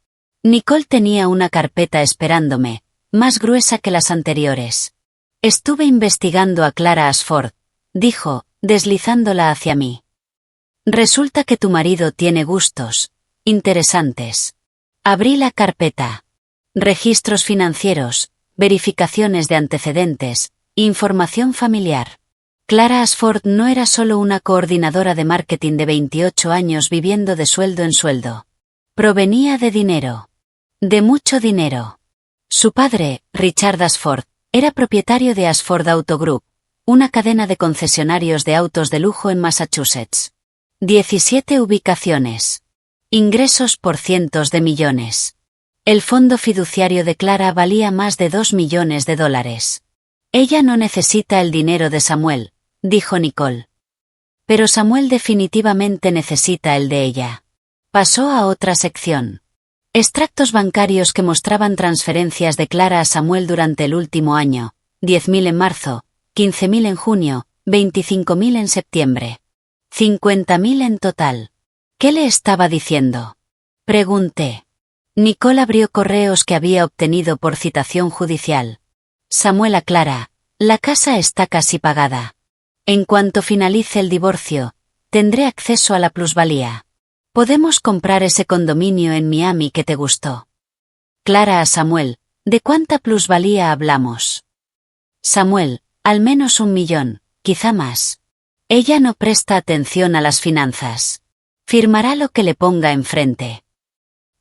Nicole tenía una carpeta esperándome, más gruesa que las anteriores. Estuve investigando a Clara Ashford, dijo, deslizándola hacia mí. Resulta que tu marido tiene gustos interesantes. Abrí la carpeta. Registros financieros, verificaciones de antecedentes, información familiar. Clara Ashford no era solo una coordinadora de marketing de 28 años viviendo de sueldo en sueldo. Provenía de dinero. De mucho dinero. Su padre, Richard Ashford, era propietario de Ashford Auto Group, una cadena de concesionarios de autos de lujo en Massachusetts. 17 ubicaciones. Ingresos por cientos de millones. El fondo fiduciario de Clara valía más de $2 millones. Ella no necesita el dinero de Samuel, dijo Nicole. Pero Samuel definitivamente necesita el de ella. Pasó a otra sección. Extractos bancarios que mostraban transferencias de Clara a Samuel durante el último año, 10.000 en marzo, 15.000 en junio, 25.000 en septiembre. 50.000 en total. ¿Qué le estaba diciendo? Pregunté. Nicole abrió correos que había obtenido por citación judicial. Samuel a Clara, la casa está casi pagada. En cuanto finalice el divorcio, tendré acceso a la plusvalía. Podemos comprar ese condominio en Miami que te gustó. Clara a Samuel, ¿de cuánta plusvalía hablamos? Samuel, al menos 1 millón, quizá más. Ella no presta atención a las finanzas. Firmará lo que le ponga enfrente.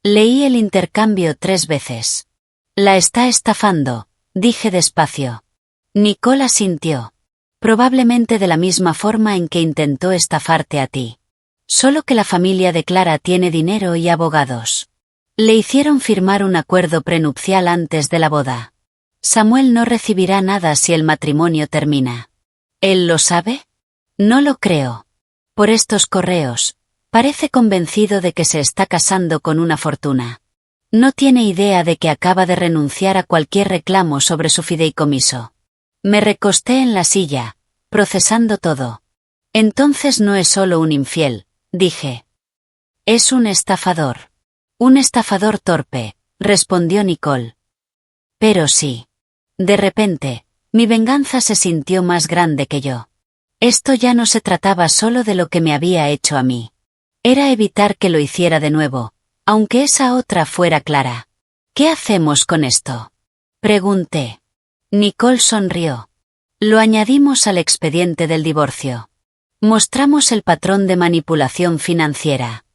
Leí el intercambio 3 veces. La está estafando, dije despacio. Nicole asintió. Probablemente de la misma forma en que intentó estafarte a ti. Solo que la familia de Clara tiene dinero y abogados. Le hicieron firmar un acuerdo prenupcial antes de la boda. Samuel no recibirá nada si el matrimonio termina. ¿Él lo sabe? No lo creo. Por estos correos, parece convencido de que se está casando con una fortuna. No tiene idea de que acaba de renunciar a cualquier reclamo sobre su fideicomiso. Me recosté en la silla, procesando todo. Entonces no es solo un infiel, dije. Es un estafador. Un estafador torpe, respondió Nicole. Pero sí. De repente, mi venganza se sintió más grande que yo. Esto ya no se trataba solo de lo que me había hecho a mí. Era evitar que lo hiciera de nuevo, aunque esa otra fuera Clara. ¿Qué hacemos con esto? Pregunté. Nicole sonrió. Lo añadimos al expediente del divorcio. Mostramos el patrón de manipulación financiera.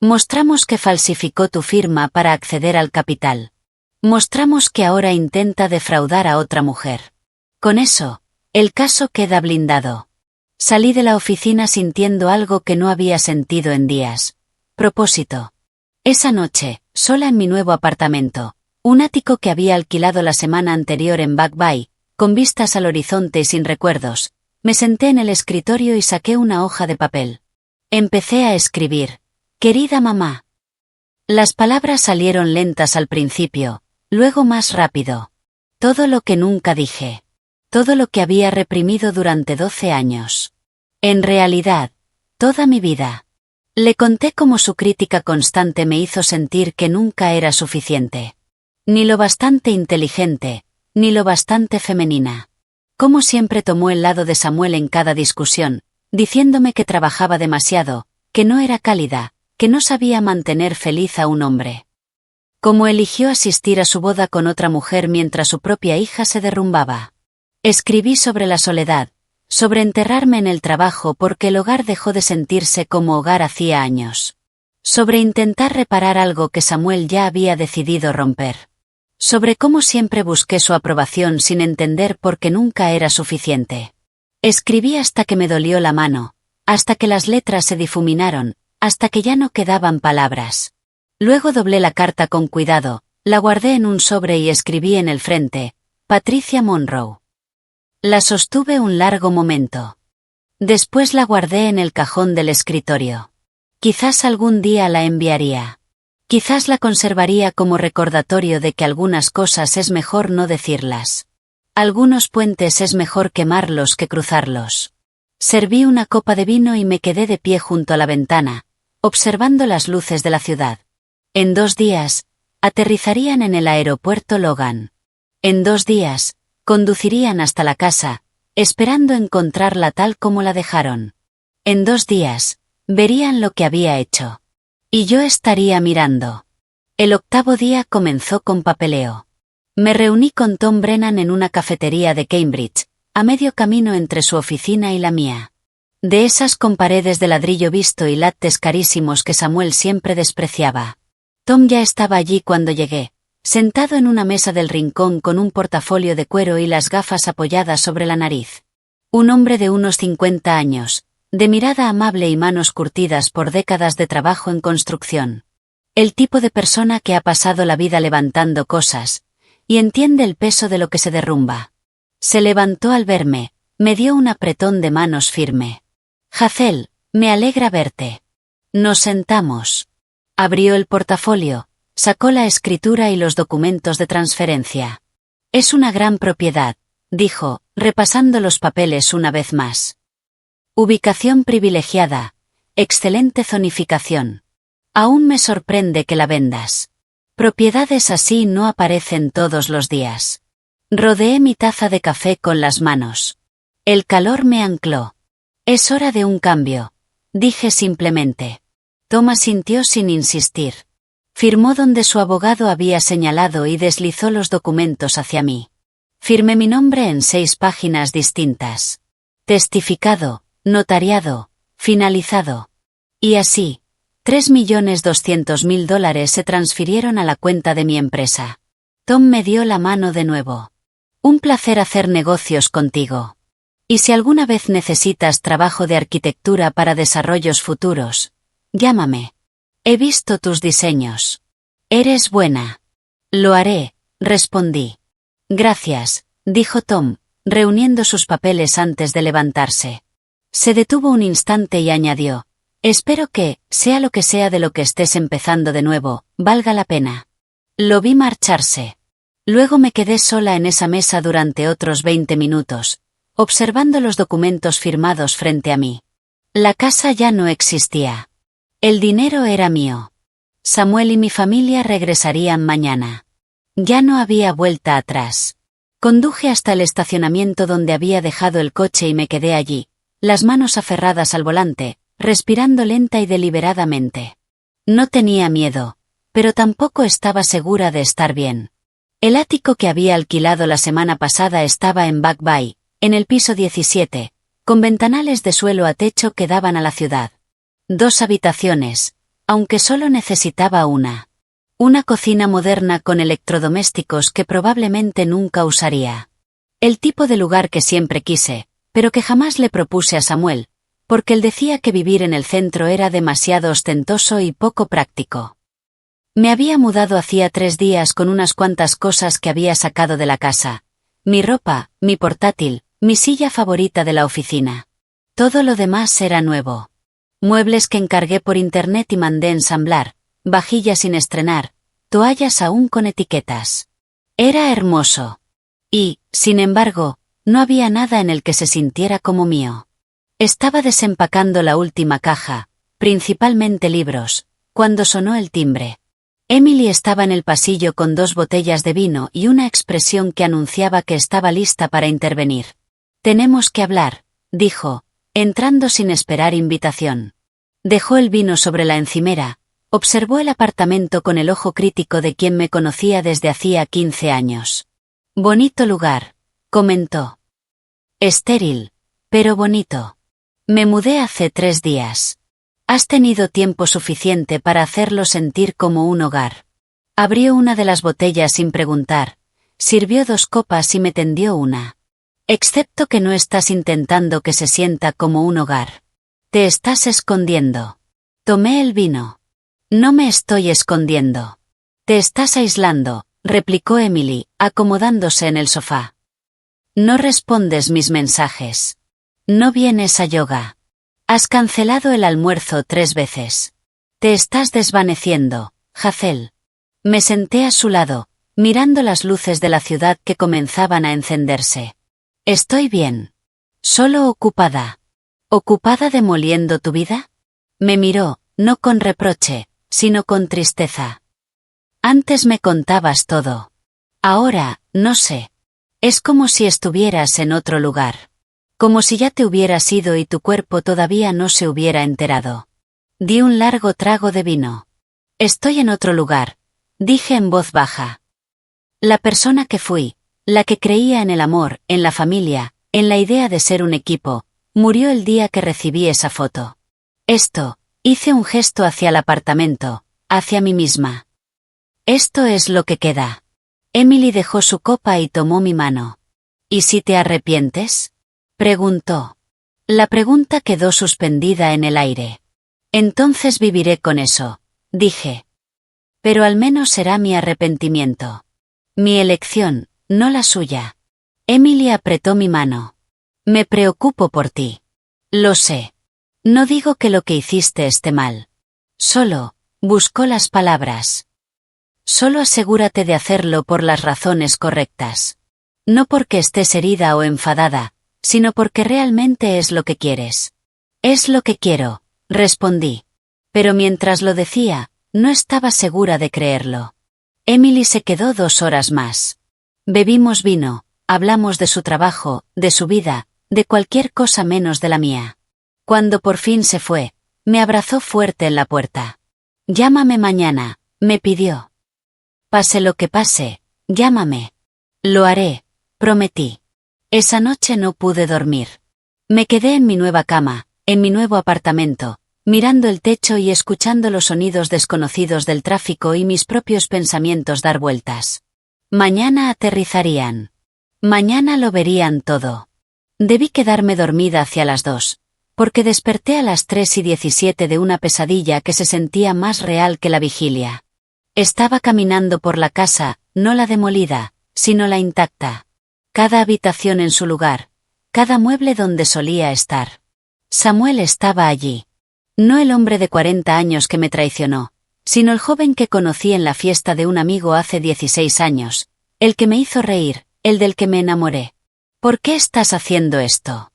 Mostramos que falsificó tu firma para acceder al capital. Mostramos que ahora intenta defraudar a otra mujer. Con eso, el caso queda blindado. Salí de la oficina sintiendo algo que no había sentido en días. Propósito. Esa noche, sola en mi nuevo apartamento, un ático que había alquilado la semana anterior en Back Bay, con vistas al horizonte y sin recuerdos, me senté en el escritorio y saqué una hoja de papel. Empecé a escribir. Querida mamá. Las palabras salieron lentas al principio, luego más rápido. Todo lo que nunca dije. Todo lo que había reprimido durante 12 años. En realidad, toda mi vida. Le conté cómo su crítica constante me hizo sentir que nunca era suficiente. Ni lo bastante inteligente, ni lo bastante femenina. Cómo siempre tomó el lado de Samuel en cada discusión, diciéndome que trabajaba demasiado, que no era cálida, que no sabía mantener feliz a un hombre. Cómo eligió asistir a su boda con otra mujer mientras su propia hija se derrumbaba. Escribí sobre la soledad, sobre enterrarme en el trabajo porque el hogar dejó de sentirse como hogar hacía años. Sobre intentar reparar algo que Samuel ya había decidido romper. Sobre cómo siempre busqué su aprobación sin entender por qué nunca era suficiente. Escribí hasta que me dolió la mano, hasta que las letras se difuminaron, hasta que ya no quedaban palabras. Luego doblé la carta con cuidado, la guardé en un sobre y escribí en el frente, Patricia Monroe. La sostuve un largo momento. Después la guardé en el cajón del escritorio. Quizás algún día la enviaría. Quizás la conservaría como recordatorio de que algunas cosas es mejor no decirlas. Algunos puentes es mejor quemarlos que cruzarlos. Serví una copa de vino y me quedé de pie junto a la ventana, observando las luces de la ciudad. En 2 días, aterrizarían en el aeropuerto Logan. En 2 días, conducirían hasta la casa, esperando encontrarla tal como la dejaron. En 2 días, verían lo que había hecho. Y yo estaría mirando. El 8º día comenzó con papeleo. Me reuní con Tom Brennan en una cafetería de Cambridge, a medio camino entre su oficina y la mía. De esas con paredes de ladrillo visto y lattes carísimos que Samuel siempre despreciaba. Tom ya estaba allí cuando llegué, sentado en una mesa del rincón con un portafolio de cuero y las gafas apoyadas sobre la nariz. Un hombre de unos 50 años, de mirada amable y manos curtidas por décadas de trabajo en construcción. El tipo de persona que ha pasado la vida levantando cosas, y entiende el peso de lo que se derrumba. Se levantó al verme, me dio un apretón de manos firme. Hazel, me alegra verte. Nos sentamos. Abrió el portafolio, sacó la escritura y los documentos de transferencia. Es una gran propiedad, dijo, repasando los papeles una vez más. Ubicación privilegiada, excelente zonificación. Aún me sorprende que la vendas. Propiedades así no aparecen todos los días. Rodeé mi taza de café con las manos. El calor me ancló. Es hora de un cambio, dije simplemente. Tom asintió sin insistir. Firmó donde su abogado había señalado y deslizó los documentos hacia mí. Firmé mi nombre en 6 páginas distintas. Testificado, notariado, finalizado. Y así, $3.200.000 se transfirieron a la cuenta de mi empresa. Tom me dio la mano de nuevo. Un placer hacer negocios contigo. Y si alguna vez necesitas trabajo de arquitectura para desarrollos futuros, llámame. He visto tus diseños. Eres buena. Lo haré, respondí. Gracias, dijo Tom, reuniendo sus papeles antes de levantarse. Se detuvo un instante y añadió, espero que, sea lo que sea de lo que estés empezando de nuevo, valga la pena. Lo vi marcharse. Luego me quedé sola en esa mesa durante otros 20 minutos, observando los documentos firmados frente a mí. La casa ya no existía. El dinero era mío. Samuel y mi familia regresarían mañana. Ya no había vuelta atrás. Conduje hasta el estacionamiento donde había dejado el coche y me quedé allí, las manos aferradas al volante, respirando lenta y deliberadamente. No tenía miedo, pero tampoco estaba segura de estar bien. El ático que había alquilado la semana pasada estaba en Back Bay, en el piso 17, con ventanales de suelo a techo que daban a la ciudad. 2 habitaciones, aunque solo necesitaba una. Una cocina moderna con electrodomésticos que probablemente nunca usaría. El tipo de lugar que siempre quise, pero que jamás le propuse a Samuel, porque él decía que vivir en el centro era demasiado ostentoso y poco práctico. Me había mudado hacía 3 días con unas cuantas cosas que había sacado de la casa. Mi ropa, mi portátil, mi silla favorita de la oficina. Todo lo demás era nuevo. Muebles que encargué por internet y mandé ensamblar, vajillas sin estrenar, toallas aún con etiquetas. Era hermoso. Y, sin embargo, no había nada en el que se sintiera como mío. Estaba desempacando la última caja, principalmente libros, cuando sonó el timbre. Emily estaba en el pasillo con 2 botellas de vino y una expresión que anunciaba que estaba lista para intervenir. Tenemos que hablar, dijo, entrando sin esperar invitación. Dejó el vino sobre la encimera, observó el apartamento con el ojo crítico de quien me conocía desde hacía 15 años. Bonito lugar, comentó. Estéril, pero bonito. Me mudé hace 3 días. Has tenido tiempo suficiente para hacerlo sentir como un hogar. Abrió una de las botellas sin preguntar, sirvió 2 copas y me tendió una. Excepto que no estás intentando que se sienta como un hogar. Te estás escondiendo. Tomé el vino. No me estoy escondiendo. Te estás aislando, replicó Emily, acomodándose en el sofá. No respondes mis mensajes. No vienes a yoga. Has cancelado el almuerzo 3 veces. Te estás desvaneciendo, Hazel. Me senté a su lado, mirando las luces de la ciudad que comenzaban a encenderse. Estoy bien. Solo ocupada. ¿Ocupada demoliendo tu vida? Me miró, no con reproche, sino con tristeza. Antes me contabas todo. Ahora, no sé. Es como si estuvieras en otro lugar. Como si ya te hubieras ido y tu cuerpo todavía no se hubiera enterado. Di un largo trago de vino. Estoy en otro lugar, dije en voz baja. La persona que fui, la que creía en el amor, en la familia, en la idea de ser un equipo, murió el día que recibí esa foto. Hice un gesto hacia el apartamento, hacia mí misma. Esto es lo que queda. Emily dejó su copa y tomó mi mano. ¿Y si te arrepientes? Preguntó. La pregunta quedó suspendida en el aire. Entonces viviré con eso, dije. Pero al menos será mi arrepentimiento. Mi elección, no la suya. Emily apretó mi mano. Me preocupo por ti. Lo sé. No digo que lo que hiciste esté mal. Solo, buscó las palabras. Solo asegúrate de hacerlo por las razones correctas. No porque estés herida o enfadada, sino porque realmente es lo que quieres. Es lo que quiero, respondí. Pero mientras lo decía, no estaba segura de creerlo. Emily se quedó 2 horas más. Bebimos vino, hablamos de su trabajo, de su vida, de cualquier cosa menos de la mía. Cuando por fin se fue, me abrazó fuerte en la puerta. Llámame mañana, me pidió. Pase lo que pase, llámame. Lo haré, prometí. Esa noche no pude dormir. Me quedé en mi nueva cama, en mi nuevo apartamento, mirando el techo y escuchando los sonidos desconocidos del tráfico y mis propios pensamientos dar vueltas. Mañana aterrizarían. Mañana lo verían todo. Debí quedarme dormida hacia las 2, porque desperté a las 3:17 de una pesadilla que se sentía más real que la vigilia. Estaba caminando por la casa, no la demolida, sino la intacta. Cada habitación en su lugar, cada mueble donde solía estar. Samuel estaba allí. No el hombre de 40 años que me traicionó, sino el joven que conocí en la fiesta de un amigo hace 16 años, el que me hizo reír, el del que me enamoré. ¿Por qué estás haciendo esto?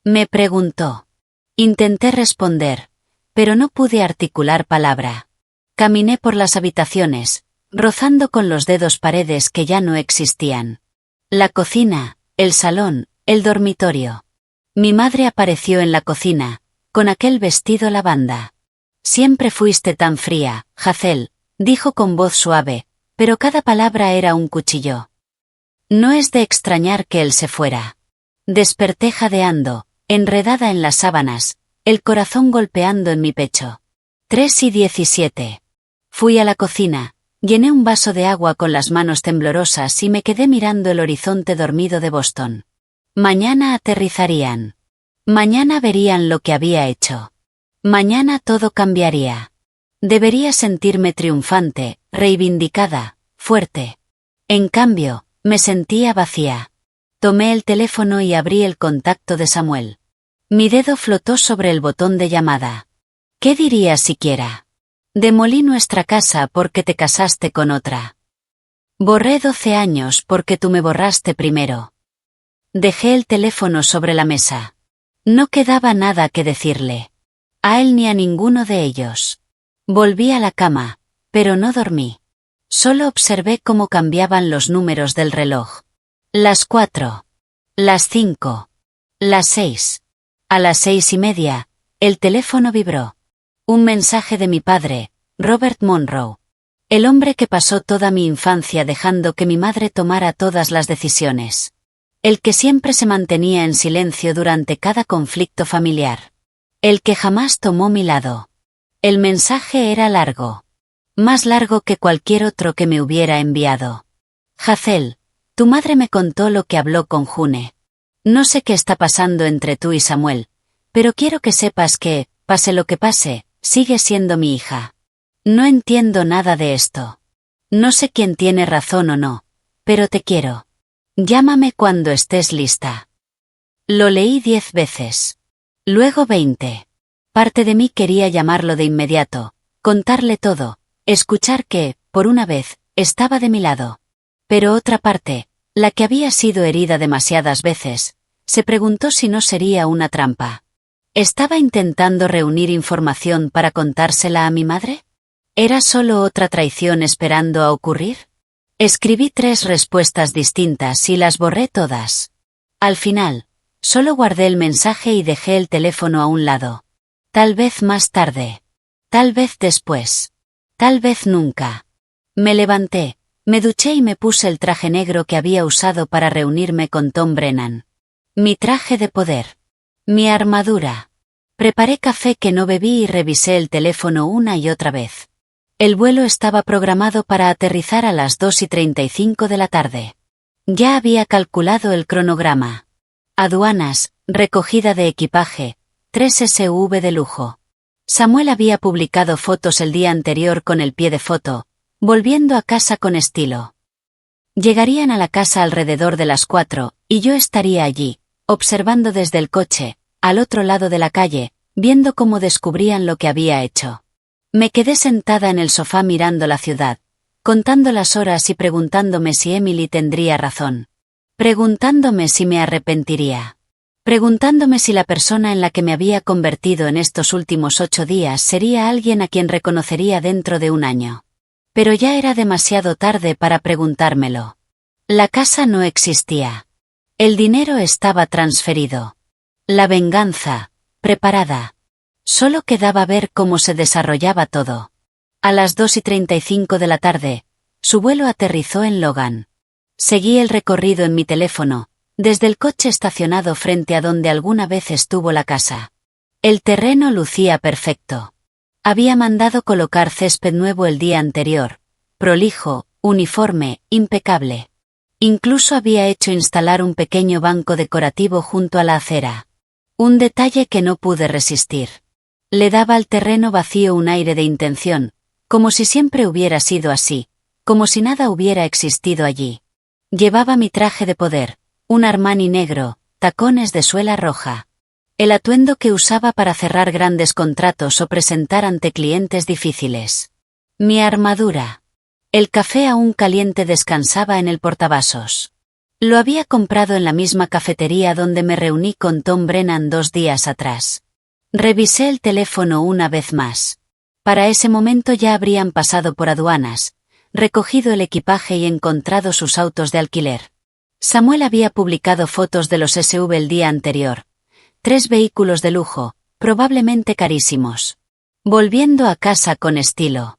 Me preguntó. Intenté responder, pero no pude articular palabra. Caminé por las habitaciones, rozando con los dedos paredes que ya no existían. La cocina, el salón, el dormitorio. Mi madre apareció en la cocina, con aquel vestido lavanda. Siempre fuiste tan fría, Hazel, dijo con voz suave, pero cada palabra era un cuchillo. No es de extrañar que él se fuera. Desperté jadeando, enredada en las sábanas, el corazón golpeando en mi pecho. 3:17. Fui a la cocina, llené un vaso de agua con las manos temblorosas y me quedé mirando el horizonte dormido de Boston. Mañana aterrizarían. Mañana verían lo que había hecho. Mañana todo cambiaría. Debería sentirme triunfante, reivindicada, fuerte. En cambio, me sentía vacía. Tomé el teléfono y abrí el contacto de Samuel. Mi dedo flotó sobre el botón de llamada. ¿Qué dirías siquiera? Demolí nuestra casa porque te casaste con otra. Borré 12 años porque tú me borraste primero. Dejé el teléfono sobre la mesa. No quedaba nada que decirle. A él ni a ninguno de ellos. Volví a la cama, pero no dormí. Solo observé cómo cambiaban los números del reloj. Las 4. Las 5. Las 6. A las 6:30, el teléfono vibró. Un mensaje de mi padre, Robert Monroe. El hombre que pasó toda mi infancia dejando que mi madre tomara todas las decisiones. El que siempre se mantenía en silencio durante cada conflicto familiar. El que jamás tomó mi lado. El mensaje era largo. Más largo que cualquier otro que me hubiera enviado. Hazel, tu madre me contó lo que habló con June. No sé qué está pasando entre tú y Samuel, pero quiero que sepas que, pase lo que pase, sigue siendo mi hija. No entiendo nada de esto. No sé quién tiene razón o no, pero te quiero. Llámame cuando estés lista. Lo leí 10 veces. Luego 20. Parte de mí quería llamarlo de inmediato, contarle todo, escuchar que, por una vez, estaba de mi lado. Pero otra parte, la que había sido herida demasiadas veces, se preguntó si no sería una trampa. ¿Estaba intentando reunir información para contársela a mi madre? ¿Era solo otra traición esperando a ocurrir? Escribí 3 respuestas distintas y las borré todas. Al final, solo guardé el mensaje y dejé el teléfono a un lado. Tal vez más tarde. Tal vez después. Tal vez nunca. Me levanté, me duché y me puse el traje negro que había usado para reunirme con Tom Brennan. Mi traje de poder. Mi armadura. Preparé café que no bebí y revisé el teléfono una y otra vez. El vuelo estaba programado para aterrizar a las 2:35 de la tarde. Ya había calculado el cronograma. Aduanas, recogida de equipaje, 3 SUV de lujo. Samuel había publicado fotos el día anterior con el pie de foto, volviendo a casa con estilo. Llegarían a la casa alrededor de las 4, y yo estaría allí, observando desde el coche, al otro lado de la calle, viendo cómo descubrían lo que había hecho. Me quedé sentada en el sofá mirando la ciudad, contando las horas y preguntándome si Emily tendría razón. Preguntándome si me arrepentiría. Preguntándome si la persona en la que me había convertido en estos últimos 8 días sería alguien a quien reconocería dentro de un año. Pero ya era demasiado tarde para preguntármelo. La casa no existía. El dinero estaba transferido. La venganza, preparada. Solo quedaba ver cómo se desarrollaba todo. A las 2:35 de la tarde, su vuelo aterrizó en Logan. Seguí el recorrido en mi teléfono, desde el coche estacionado frente a donde alguna vez estuvo la casa. El terreno lucía perfecto. Había mandado colocar césped nuevo el día anterior, prolijo, uniforme, impecable. Incluso había hecho instalar un pequeño banco decorativo junto a la acera. Un detalle que no pude resistir. Le daba al terreno vacío un aire de intención, como si siempre hubiera sido así, como si nada hubiera existido allí. Llevaba mi traje de poder, un Armani negro, tacones de suela roja. El atuendo que usaba para cerrar grandes contratos o presentar ante clientes difíciles. Mi armadura. El café aún caliente descansaba en el portavasos. Lo había comprado en la misma cafetería donde me reuní con Tom Brennan 2 días atrás. Revisé el teléfono una vez más. Para ese momento ya habrían pasado por aduanas, recogido el equipaje y encontrado sus autos de alquiler. Samuel había publicado fotos de los SUV el día anterior. 3 vehículos de lujo, probablemente carísimos. Volviendo a casa con estilo.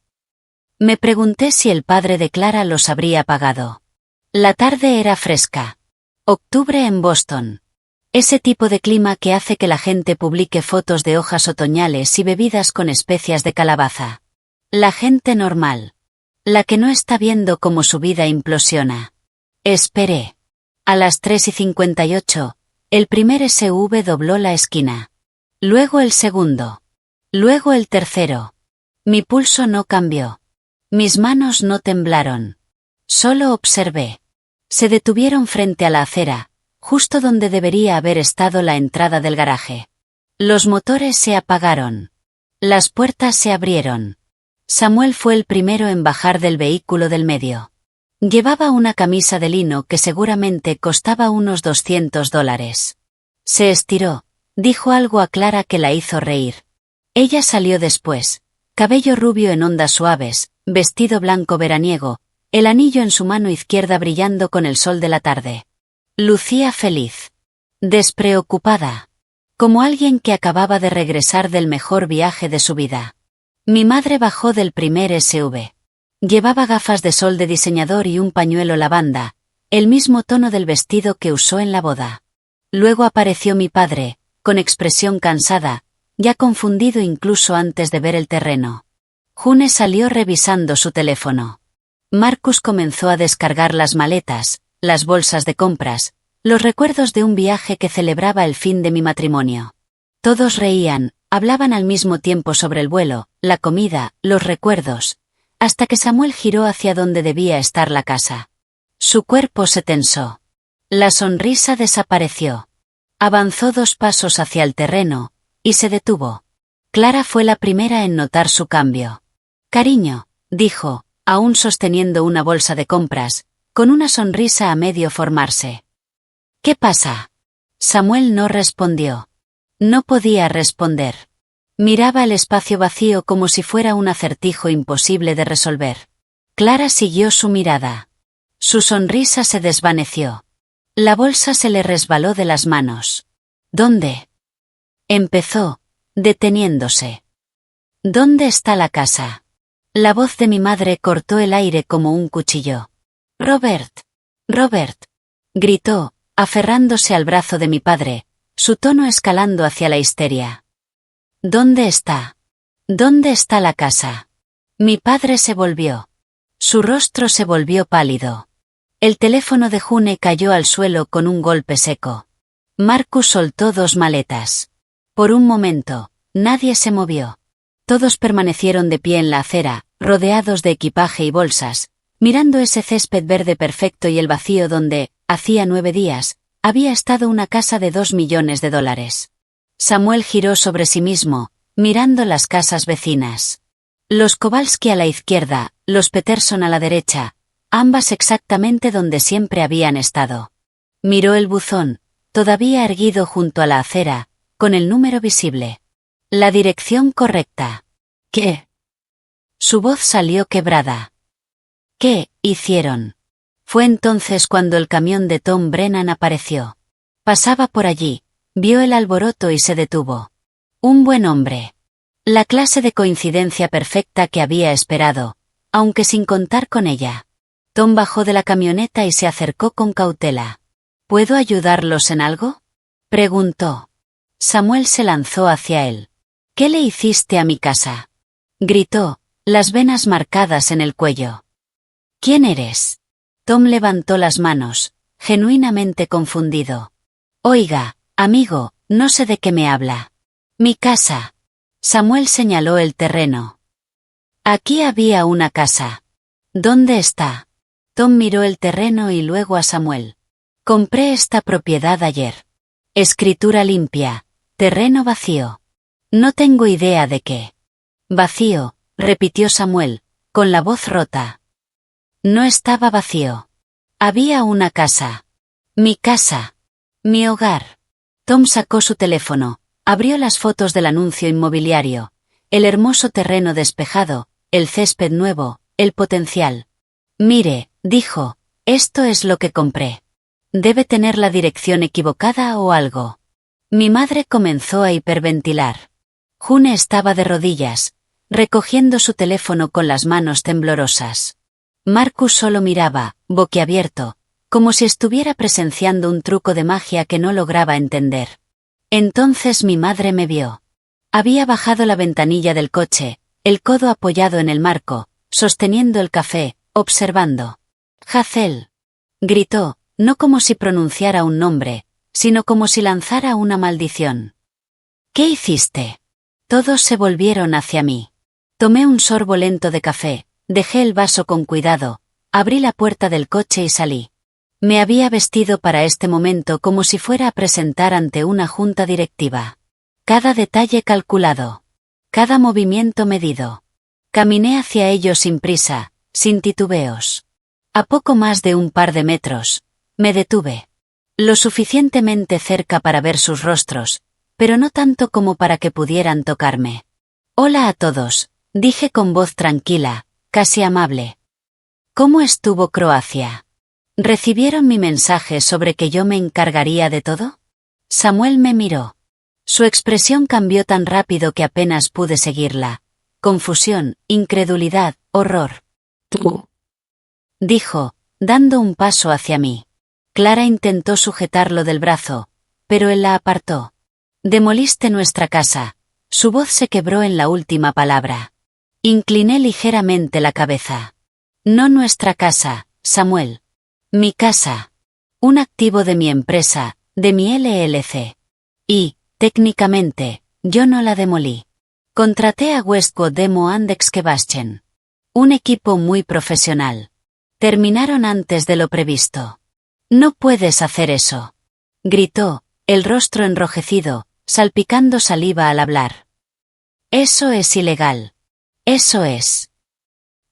Me pregunté si el padre de Clara los habría pagado. La tarde era fresca. Octubre en Boston. Ese tipo de clima que hace que la gente publique fotos de hojas otoñales y bebidas con especias de calabaza. La gente normal. La que no está viendo cómo su vida implosiona. Esperé. A las 3:58, el primer SUV dobló la esquina. Luego el segundo. Luego el tercero. Mi pulso no cambió. Mis manos no temblaron. Solo observé. Se detuvieron frente a la acera, justo donde debería haber estado la entrada del garaje. Los motores se apagaron. Las puertas se abrieron. Samuel fue el primero en bajar del vehículo del medio. Llevaba una camisa de lino que seguramente costaba unos $200. Se estiró, dijo algo a Clara que la hizo reír. Ella salió después, cabello rubio en ondas suaves, vestido blanco veraniego, el anillo en su mano izquierda brillando con el sol de la tarde. Lucía feliz. Despreocupada. Como alguien que acababa de regresar del mejor viaje de su vida. Mi madre bajó del primer SUV. Llevaba gafas de sol de diseñador y un pañuelo lavanda, el mismo tono del vestido que usó en la boda. Luego apareció mi padre, con expresión cansada, ya confundido incluso antes de ver el terreno. June salió revisando su teléfono. Marcus comenzó a descargar las maletas, las bolsas de compras, los recuerdos de un viaje que celebraba el fin de mi matrimonio. Todos reían, hablaban al mismo tiempo sobre el vuelo, la comida, los recuerdos, hasta que Samuel giró hacia donde debía estar la casa. Su cuerpo se tensó. La sonrisa desapareció. Avanzó 2 pasos hacia el terreno, y se detuvo. Clara fue la primera en notar su cambio. «Cariño», dijo, aún sosteniendo una bolsa de compras, con una sonrisa a medio formarse. «¿Qué pasa?» Samuel no respondió. No podía responder. Miraba el espacio vacío como si fuera un acertijo imposible de resolver. Clara siguió su mirada. Su sonrisa se desvaneció. La bolsa se le resbaló de las manos. «¿Dónde?» Empezó, deteniéndose. «¿Dónde está la casa?» La voz de mi madre cortó el aire como un cuchillo. «Robert. Robert», gritó, aferrándose al brazo de mi padre, su tono escalando hacia la histeria. «¿Dónde está? ¿Dónde está la casa?» Mi padre se volvió. Su rostro se volvió pálido. El teléfono de June cayó al suelo con un golpe seco. Marcus soltó 2 maletas. Por un momento, nadie se movió. Todos permanecieron de pie en la acera, rodeados de equipaje y bolsas, mirando ese césped verde perfecto y el vacío donde, hacía 9 días, había estado una casa de $2 millones. Samuel giró sobre sí mismo, mirando las casas vecinas. Los Kowalski a la izquierda, los Peterson a la derecha, ambas exactamente donde siempre habían estado. Miró el buzón, todavía erguido junto a la acera, con el número visible. La dirección correcta. ¿Qué? Su voz salió quebrada. ¿Qué hicieron? Fue entonces cuando el camión de Tom Brennan apareció. Pasaba por allí, vio el alboroto y se detuvo. Un buen hombre. La clase de coincidencia perfecta que había esperado, aunque sin contar con ella. Tom bajó de la camioneta y se acercó con cautela. ¿Puedo ayudarlos en algo?, preguntó. Samuel se lanzó hacia él. ¿Qué le hiciste a mi casa?, gritó, las venas marcadas en el cuello. ¿Quién eres? Tom levantó las manos, genuinamente confundido. Oiga, amigo, no sé de qué me habla. Mi casa. Samuel señaló el terreno. Aquí había una casa. ¿Dónde está? Tom miró el terreno y luego a Samuel. Compré esta propiedad ayer. Escritura limpia, terreno vacío. No tengo idea de qué. Vacío, repitió Samuel, con la voz rota. No estaba vacío. Había una casa. Mi casa. Mi hogar. Tom sacó su teléfono, abrió las fotos del anuncio inmobiliario, el hermoso terreno despejado, el césped nuevo, el potencial. Mire, dijo, esto es lo que compré. Debe tener la dirección equivocada o algo. Mi madre comenzó a hiperventilar. June estaba de rodillas, recogiendo su teléfono con las manos temblorosas. Marcus solo miraba, boquiabierto, como si estuviera presenciando un truco de magia que no lograba entender. Entonces mi madre me vio. Había bajado la ventanilla del coche, el codo apoyado en el marco, sosteniendo el café, observando. Hazel. Gritó, no como si pronunciara un nombre, sino como si lanzara una maldición. ¿Qué hiciste? Todos se volvieron hacia mí. Tomé un sorbo lento de café, dejé el vaso con cuidado, abrí la puerta del coche y salí. Me había vestido para este momento como si fuera a presentar ante una junta directiva. Cada detalle calculado. Cada movimiento medido. Caminé hacia ellos sin prisa, sin titubeos. A poco más de un par de metros, me detuve. Lo suficientemente cerca para ver sus rostros, pero no tanto como para que pudieran tocarme. Hola a todos, dije con voz tranquila, casi amable. ¿Cómo estuvo Croacia? ¿Recibieron mi mensaje sobre que yo me encargaría de todo? Samuel me miró. Su expresión cambió tan rápido que apenas pude seguirla. Confusión, incredulidad, horror. Tú. Dijo, dando un paso hacia mí. Clara intentó sujetarlo del brazo, pero él la apartó. Demoliste nuestra casa. Su voz se quebró en la última palabra. Incliné ligeramente la cabeza. No nuestra casa, Samuel. Mi casa. Un activo de mi empresa, de mi LLC. Y, técnicamente, yo no la demolí. Contraté a Westwood Demo and Excavation. Un equipo muy profesional. Terminaron antes de lo previsto. No puedes hacer eso. Gritó, el rostro enrojecido, salpicando saliva al hablar. Eso es ilegal. Eso es.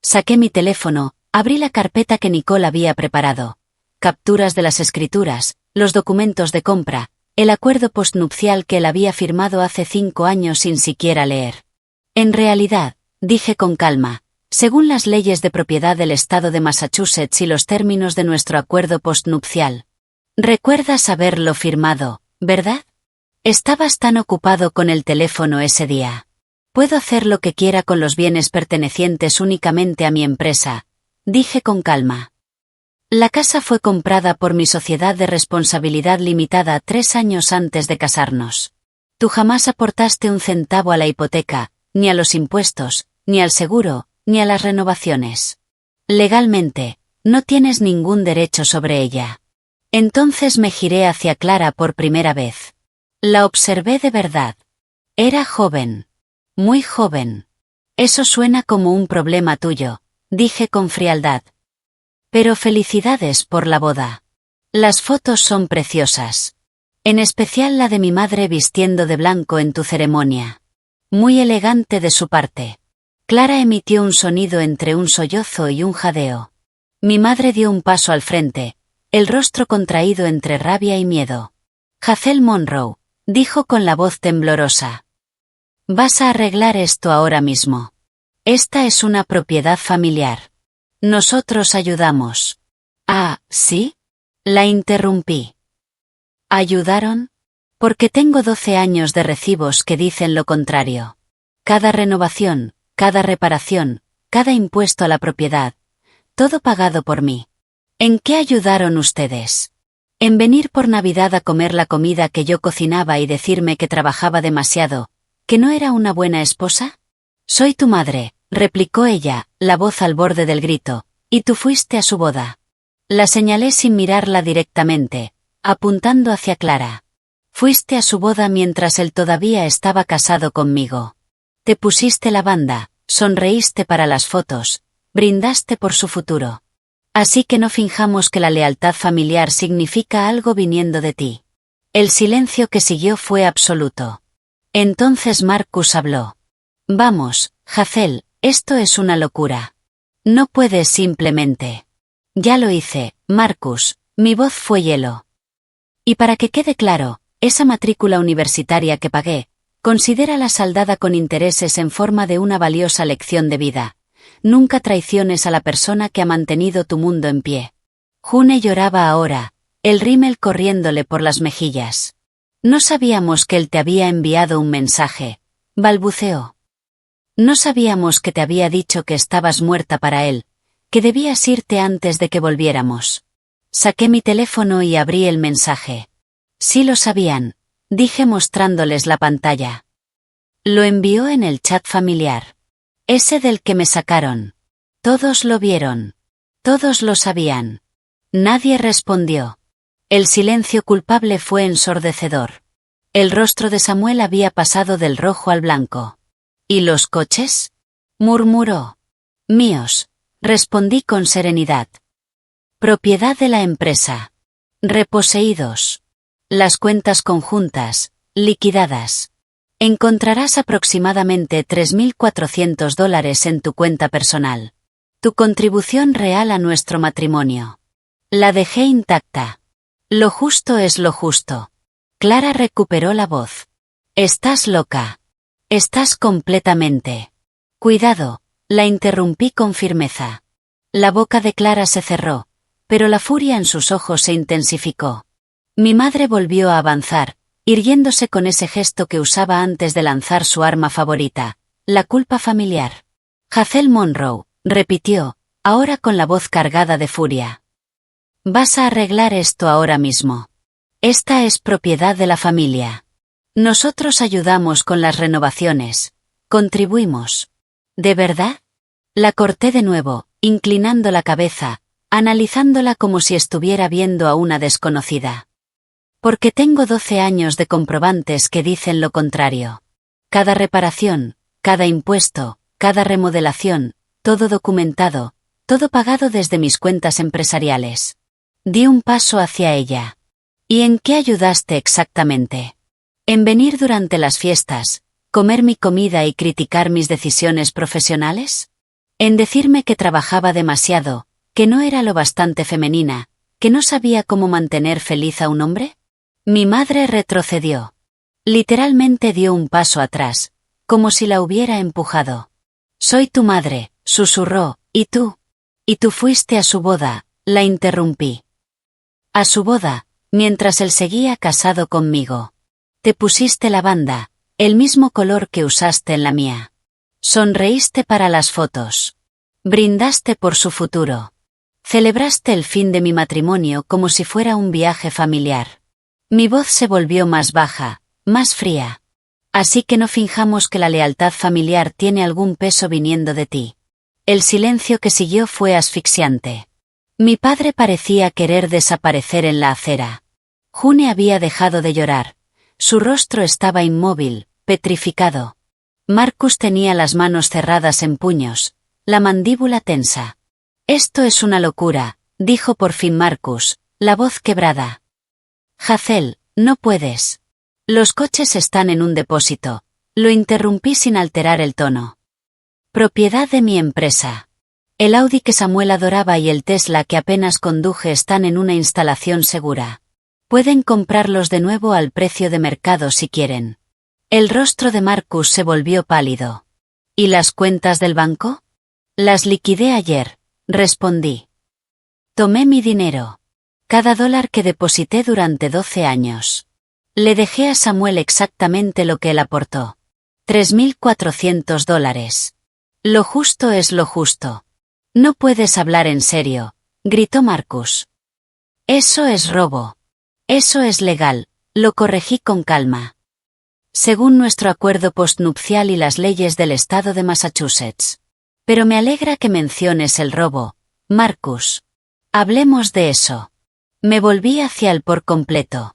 Saqué mi teléfono, abrí la carpeta que Nicole había preparado. Capturas de las escrituras, los documentos de compra, el acuerdo postnupcial que él había firmado hace 5 años sin siquiera leer. En realidad, dije con calma, según las leyes de propiedad del estado de Massachusetts y los términos de nuestro acuerdo postnupcial. Recuerdas haberlo firmado, ¿verdad? Estabas tan ocupado con el teléfono ese día. Puedo hacer lo que quiera con los bienes pertenecientes únicamente a mi empresa, dije con calma. La casa fue comprada por mi sociedad de responsabilidad limitada 3 años antes de casarnos. Tú jamás aportaste un centavo a la hipoteca, ni a los impuestos, ni al seguro, ni a las renovaciones. Legalmente, no tienes ningún derecho sobre ella. Entonces me giré hacia Clara por primera vez. La observé de verdad. Era joven. Muy joven. Eso suena como un problema tuyo, dije con frialdad. Pero felicidades por la boda. Las fotos son preciosas. En especial la de mi madre vistiendo de blanco en tu ceremonia. Muy elegante de su parte. Clara emitió un sonido entre un sollozo y un jadeo. Mi madre dio un paso al frente, el rostro contraído entre rabia y miedo. Hazel Monroe, dijo con la voz temblorosa. Vas a arreglar esto ahora mismo. Esta es una propiedad familiar. Nosotros ayudamos. Ah, ¿sí? La interrumpí. ¿Ayudaron? Porque tengo 12 años de recibos que dicen lo contrario. Cada renovación, cada reparación, cada impuesto a la propiedad, todo pagado por mí. ¿En qué ayudaron ustedes? En venir por Navidad a comer la comida que yo cocinaba y decirme que trabajaba demasiado, que no era una buena esposa. Soy tu madre, replicó ella, la voz al borde del grito, y tú fuiste a su boda. La señalé sin mirarla directamente, apuntando hacia Clara. Fuiste a su boda mientras él todavía estaba casado conmigo. Te pusiste la banda, sonreíste para las fotos, brindaste por su futuro. Así que no finjamos que la lealtad familiar significa algo viniendo de ti. El silencio que siguió fue absoluto. Entonces Marcus habló. Vamos, Hazel, esto es una locura. No puedes simplemente. Ya lo hice, Marcus, mi voz fue hielo. Y para que quede claro, esa matrícula universitaria que pagué, considérala saldada con intereses en forma de una valiosa lección de vida. Nunca traiciones a la persona que ha mantenido tu mundo en pie. June lloraba ahora, el rímel corriéndole por las mejillas. No sabíamos que él te había enviado un mensaje, balbuceó. No sabíamos que te había dicho que estabas muerta para él, que debías irte antes de que volviéramos. Saqué mi teléfono y abrí el mensaje. Sí lo sabían, dije mostrándoles la pantalla. Lo envió en el chat familiar. Ese del que me sacaron. Todos lo vieron. Todos lo sabían. Nadie respondió. El silencio culpable fue ensordecedor. El rostro de Samuel había pasado del rojo al blanco. ¿Y los coches? Murmuró. Míos, respondí con serenidad. Propiedad de la empresa. Reposeídos. Las cuentas conjuntas, liquidadas. Encontrarás aproximadamente $3.400 en tu cuenta personal. Tu contribución real a nuestro matrimonio. La dejé intacta. Lo justo es lo justo. Clara recuperó la voz. Estás loca. Estás completamente. Cuidado, la interrumpí con firmeza. La boca de Clara se cerró, pero la furia en sus ojos se intensificó. Mi madre volvió a avanzar, irguiéndose con ese gesto que usaba antes de lanzar su arma favorita, la culpa familiar. Hazel Monroe, repitió, ahora con la voz cargada de furia. Vas a arreglar esto ahora mismo. Esta es propiedad de la familia. Nosotros ayudamos con las renovaciones, contribuimos. ¿De verdad? La corté de nuevo, inclinando la cabeza, analizándola como si estuviera viendo a una desconocida. Porque tengo 12 años de comprobantes que dicen lo contrario. Cada reparación, cada impuesto, cada remodelación, todo documentado, todo pagado desde mis cuentas empresariales. Di un paso hacia ella. ¿Y en qué ayudaste exactamente? ¿En venir durante las fiestas, comer mi comida y criticar mis decisiones profesionales? ¿En decirme que trabajaba demasiado, que no era lo bastante femenina, que no sabía cómo mantener feliz a un hombre? Mi madre retrocedió. Literalmente dio un paso atrás, como si la hubiera empujado. Soy tu madre, susurró, ¿y tú? Y tú fuiste a su boda, la interrumpí. A su boda, mientras él seguía casado conmigo. Te pusiste la banda, el mismo color que usaste en la mía. Sonreíste para las fotos. Brindaste por su futuro. Celebraste el fin de mi matrimonio como si fuera un viaje familiar. Mi voz se volvió más baja, más fría. Así que no finjamos que la lealtad familiar tiene algún peso viniendo de ti. El silencio que siguió fue asfixiante. Mi padre parecía querer desaparecer en la acera. June había dejado de llorar. Su rostro estaba inmóvil, petrificado. Marcus tenía las manos cerradas en puños, la mandíbula tensa. «Esto es una locura», dijo por fin Marcus, la voz quebrada. «Hazel, no puedes. Los coches están en un depósito». Lo interrumpí sin alterar el tono. «Propiedad de mi empresa. El Audi que Samuel adoraba y el Tesla que apenas conduje están en una instalación segura. Pueden comprarlos de nuevo al precio de mercado si quieren». El rostro de Marcus se volvió pálido. «¿Y las cuentas del banco?» «Las liquidé ayer», respondí. Tomé mi dinero. Cada dólar que deposité durante 12 años. Le dejé a Samuel exactamente lo que él aportó. $3.400. Lo justo es lo justo. «No puedes hablar en serio», gritó Marcus. «Eso es robo. Eso es legal», lo corregí con calma. «Según nuestro acuerdo postnupcial y las leyes del estado de Massachusetts. Pero me alegra que menciones el robo, Marcus. Hablemos de eso». Me volví hacia él por completo.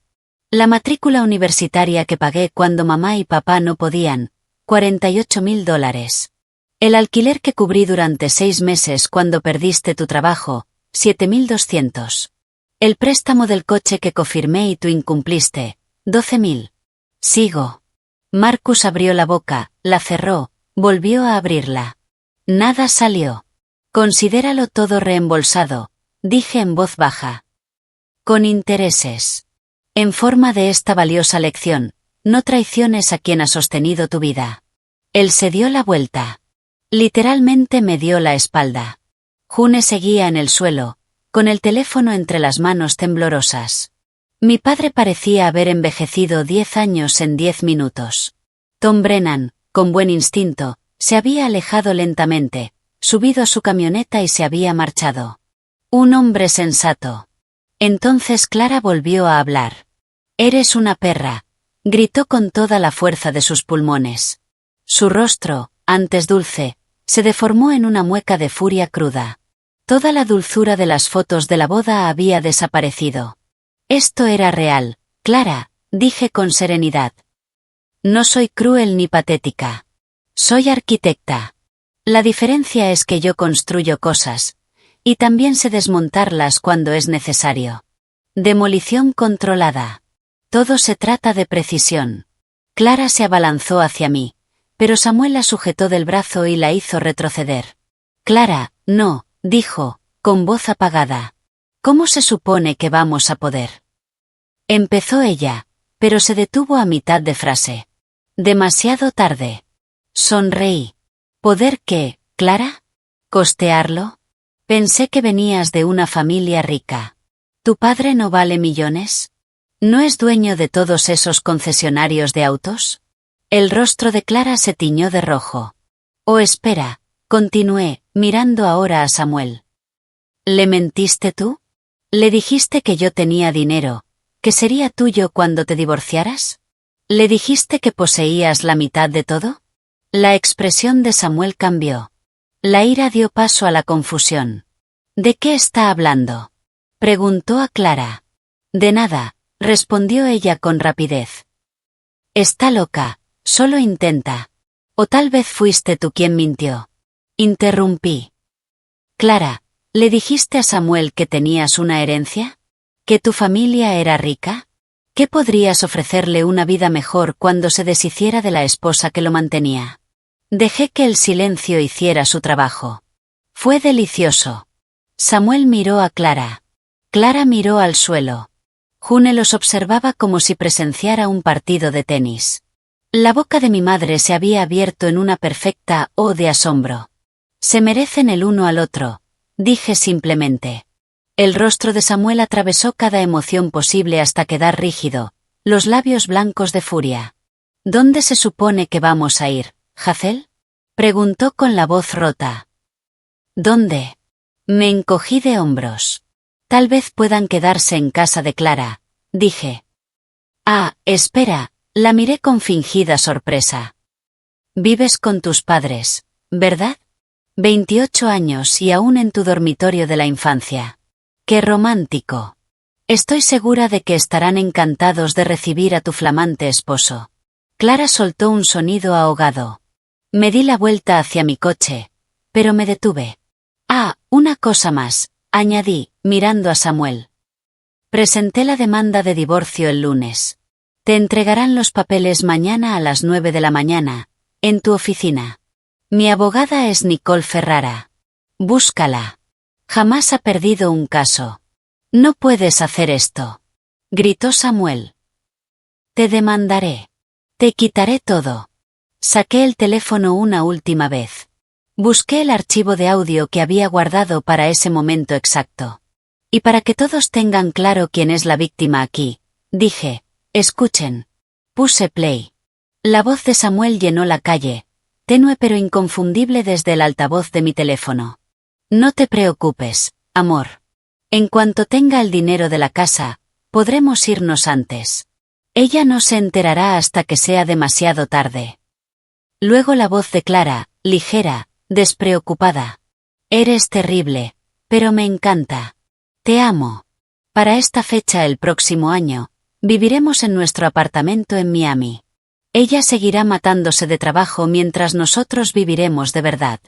La matrícula universitaria que pagué cuando mamá y papá no podían, $48.000. El alquiler que cubrí durante 6 meses cuando perdiste tu trabajo, $7.200. El préstamo del coche que confirmé y tú incumpliste, $12.000. Sigo. Marcus abrió la boca, la cerró, volvió a abrirla. Nada salió. «Considéralo todo reembolsado», dije en voz baja. «Con intereses. En forma de esta valiosa lección, no traiciones a quien ha sostenido tu vida». Él se dio la vuelta. Literalmente me dio la espalda. June seguía en el suelo, con el teléfono entre las manos temblorosas. Mi padre parecía haber envejecido 10 años en 10 minutos. Tom Brennan, con buen instinto, se había alejado lentamente, subido a su camioneta y se había marchado. Un hombre sensato. Entonces Clara volvió a hablar. «Eres una perra», gritó con toda la fuerza de sus pulmones. Su rostro, antes dulce, se deformó en una mueca de furia cruda. Toda la dulzura de las fotos de la boda había desaparecido. «Esto era real, Clara», dije con serenidad. «No soy cruel ni patética. Soy arquitecta. La diferencia es que yo construyo cosas, y también sé desmontarlas cuando es necesario. Demolición controlada. Todo se trata de precisión». Clara se abalanzó hacia mí, pero Samuel la sujetó del brazo y la hizo retroceder. «Clara, no», dijo, con voz apagada. «¿Cómo se supone que vamos a poder?». Empezó ella, pero se detuvo a mitad de frase. «Demasiado tarde». Sonreí. «¿Poder qué, Clara? ¿Costearlo? Pensé que venías de una familia rica. ¿Tu padre no vale millones? ¿No es dueño de todos esos concesionarios de autos?». El rostro de Clara se tiñó de rojo. «Oh, espera», continué, mirando ahora a Samuel. «¿Le mentiste tú? ¿Le dijiste que yo tenía dinero, que sería tuyo cuando te divorciaras? ¿Le dijiste que poseías la mitad de todo?». La expresión de Samuel cambió. La ira dio paso a la confusión. «¿De qué está hablando?», preguntó a Clara. «De nada», respondió ella con rapidez. «Está loca, solo intenta. O tal vez fuiste tú quien mintió». Interrumpí. «Clara, ¿le dijiste a Samuel que tenías una herencia? ¿Que tu familia era rica? ¿Qué podrías ofrecerle una vida mejor cuando se deshiciera de la esposa que lo mantenía?». Dejé que el silencio hiciera su trabajo. Fue delicioso. Samuel miró a Clara. Clara miró al suelo. June los observaba como si presenciara un partido de tenis. La boca de mi madre se había abierto en una perfecta O de asombro. «Se merecen el uno al otro», dije simplemente. El rostro de Samuel atravesó cada emoción posible hasta quedar rígido, los labios blancos de furia. «¿Dónde se supone que vamos a ir, Hazel?», preguntó con la voz rota. «¿Dónde?». Me encogí de hombros. «Tal vez puedan quedarse en casa de Clara», dije. «Ah, espera», la miré con fingida sorpresa. «Vives con tus padres, ¿verdad?». 28 años y aún en tu dormitorio de la infancia. ¡Qué romántico! Estoy segura de que estarán encantados de recibir a tu flamante esposo. Clara soltó un sonido ahogado. Me di la vuelta hacia mi coche, pero me detuve. Ah, una cosa más, añadí, mirando a Samuel. Presenté la demanda de divorcio el lunes. Te entregarán los papeles mañana a las 9 de la mañana, en tu oficina. Mi abogada es Nicole Ferrara. Búscala. Jamás ha perdido un caso. No puedes hacer esto, gritó Samuel. Te demandaré. Te quitaré todo. Saqué el teléfono una última vez. Busqué el archivo de audio que había guardado para ese momento exacto. Y para que todos tengan claro quién es la víctima aquí, dije, escuchen. Puse play. La voz de Samuel llenó la calle, tenue pero inconfundible desde el altavoz de mi teléfono. No te preocupes, amor. En cuanto tenga el dinero de la casa, podremos irnos antes. Ella no se enterará hasta que sea demasiado tarde. Luego la voz de Clara, ligera, despreocupada. Eres terrible, pero me encanta. Te amo. Para esta fecha el próximo año, viviremos en nuestro apartamento en Miami. Ella seguirá matándose de trabajo mientras nosotros viviremos de verdad.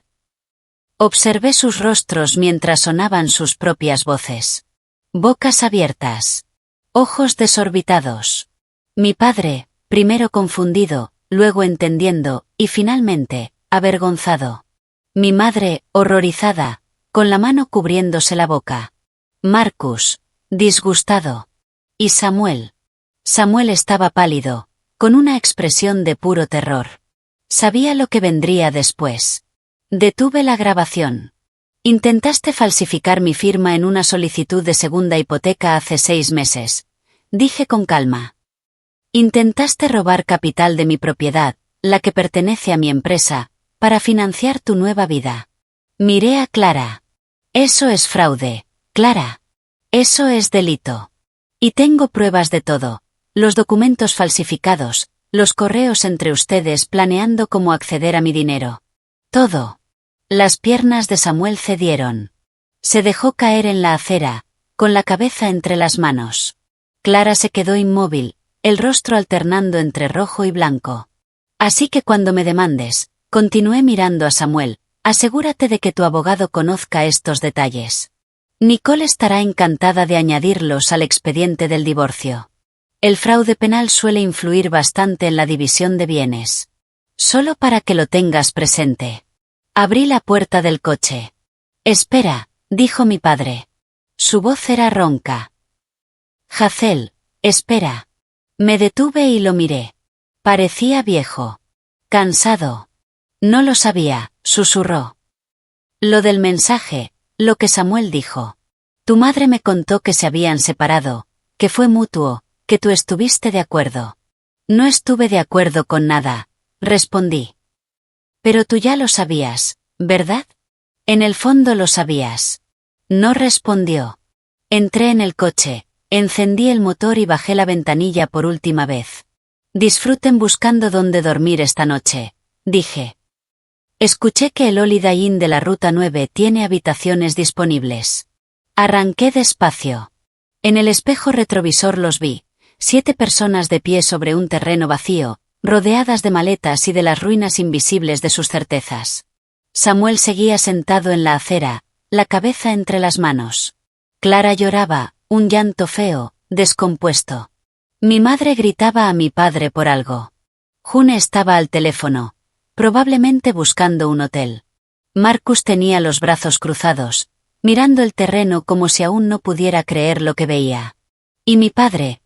Observé sus rostros mientras sonaban sus propias voces. Bocas abiertas. Ojos desorbitados. Mi padre, primero confundido, luego entendiendo, y finalmente, avergonzado. Mi madre, horrorizada, con la mano cubriéndose la boca. Marcus, disgustado. Y Samuel. Samuel estaba pálido, con una expresión de puro terror. Sabía lo que vendría después. Detuve la grabación. Intentaste falsificar mi firma en una solicitud de segunda hipoteca hace 6 meses. Dije con calma. Intentaste robar capital de mi propiedad, la que pertenece a mi empresa, para financiar tu nueva vida. Miré a Clara. Eso es fraude, Clara. Eso es delito. Y tengo pruebas de todo. Los documentos falsificados, los correos entre ustedes planeando cómo acceder a mi dinero. Todo. Las piernas de Samuel cedieron. Se dejó caer en la acera, con la cabeza entre las manos. Clara se quedó inmóvil, el rostro alternando entre rojo y blanco. Así que cuando me demandes, continué mirando a Samuel, asegúrate de que tu abogado conozca estos detalles. Nicole estará encantada de añadirlos al expediente del divorcio. El fraude penal suele influir bastante en la división de bienes. Solo para que lo tengas presente. Abrí la puerta del coche. Espera, dijo mi padre. Su voz era ronca. Hazel, espera. Me detuve y lo miré. Parecía viejo. Cansado. No lo sabía, susurró. Lo del mensaje, lo que Samuel dijo. Tu madre me contó que se habían separado, que fue mutuo, que tú estuviste de acuerdo. No estuve de acuerdo con nada, respondí. Pero tú ya lo sabías, ¿verdad? En el fondo lo sabías. No respondió. Entré en el coche, encendí el motor y bajé la ventanilla por última vez. Disfruten buscando dónde dormir esta noche, dije. Escuché que el Holiday Inn de la Ruta 9 tiene habitaciones disponibles. Arranqué despacio. En el espejo retrovisor los vi, 7 personas de pie sobre un terreno vacío, rodeadas de maletas y de las ruinas invisibles de sus certezas. Samuel seguía sentado en la acera, la cabeza entre las manos. Clara lloraba, un llanto feo, descompuesto. Mi madre gritaba a mi padre por algo. June estaba al teléfono, probablemente buscando un hotel. Marcus tenía los brazos cruzados, mirando el terreno como si aún no pudiera creer lo que veía. Y mi padre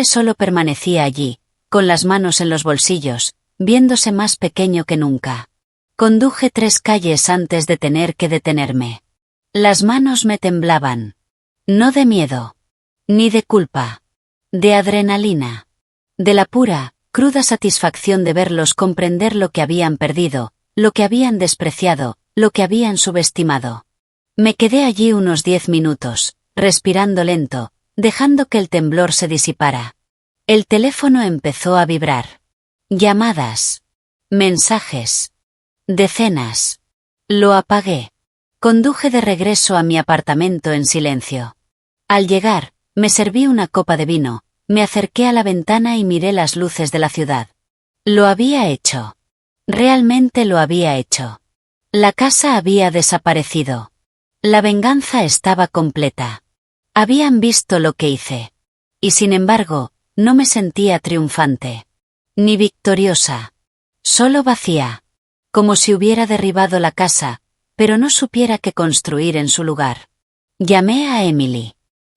solo permanecía allí, con las manos en los bolsillos, viéndose más pequeño que nunca. Conduje 3 calles antes de tener que detenerme. Las manos me temblaban. No de miedo. Ni de culpa. De adrenalina. De la pura, cruda satisfacción de verlos comprender lo que habían perdido, lo que habían despreciado, lo que habían subestimado. Me quedé allí unos 10 minutos, respirando lento, dejando que el temblor se disipara. El teléfono empezó a vibrar. Llamadas. Mensajes. Decenas. Lo apagué. Conduje de regreso a mi apartamento en silencio. Al llegar, me serví una copa de vino, me acerqué a la ventana y miré las luces de la ciudad. Lo había hecho. Realmente lo había hecho. La casa había desaparecido. La venganza estaba completa. Habían visto lo que hice. Y sin embargo, no me sentía triunfante. Ni victoriosa. Solo vacía. Como si hubiera derribado la casa, pero no supiera qué construir en su lugar. Llamé a Emily.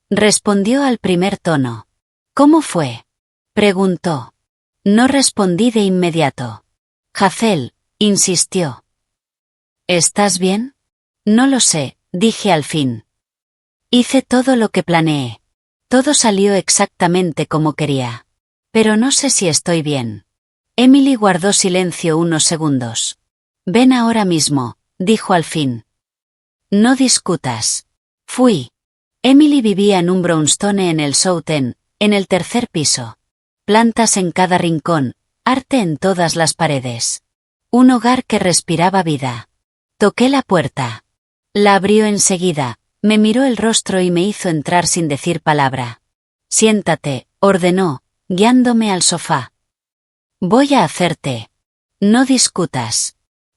Respondió al primer tono. ¿Cómo fue? Preguntó. No respondí de inmediato. Hazel, insistió. ¿Estás bien? No lo sé, dije al fin. Hice todo lo que planeé. Todo salió exactamente como quería. Pero no sé si estoy bien. Emily guardó silencio unos segundos. Ven ahora mismo, dijo al fin. No discutas. Fui. Emily vivía en un brownstone en el South End, en el tercer piso. Plantas en cada rincón, arte en todas las paredes. Un hogar que respiraba vida. Toqué la puerta. La abrió enseguida, me miró el rostro y me hizo entrar sin decir palabra. Siéntate, ordenó, guiándome al sofá. Voy a hacerte. No discutas.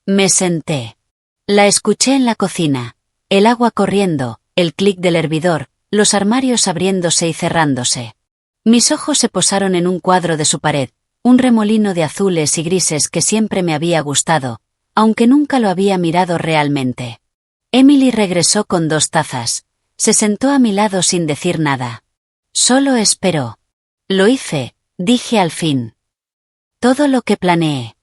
Me senté. La escuché en la cocina. El agua corriendo, el clic del hervidor, los armarios abriéndose y cerrándose. Mis ojos se posaron en un cuadro de su pared, un remolino de azules y grises que siempre me había gustado, aunque nunca lo había mirado realmente. Emily regresó con 2 tazas. Se sentó a mi lado sin decir nada. Solo esperó. Lo hice, dije al fin. Todo lo que planeé.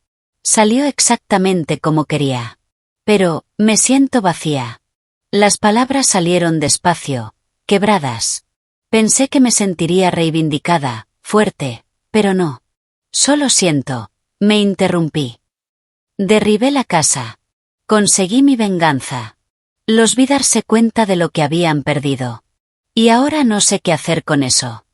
Salió exactamente como quería. Pero, me siento vacía. Las palabras salieron despacio, quebradas. Pensé que me sentiría reivindicada, fuerte, pero no. Solo siento, me interrumpí. Derribé la casa. Conseguí mi venganza. Los vi darse cuenta de lo que habían perdido. Y ahora no sé qué hacer con eso.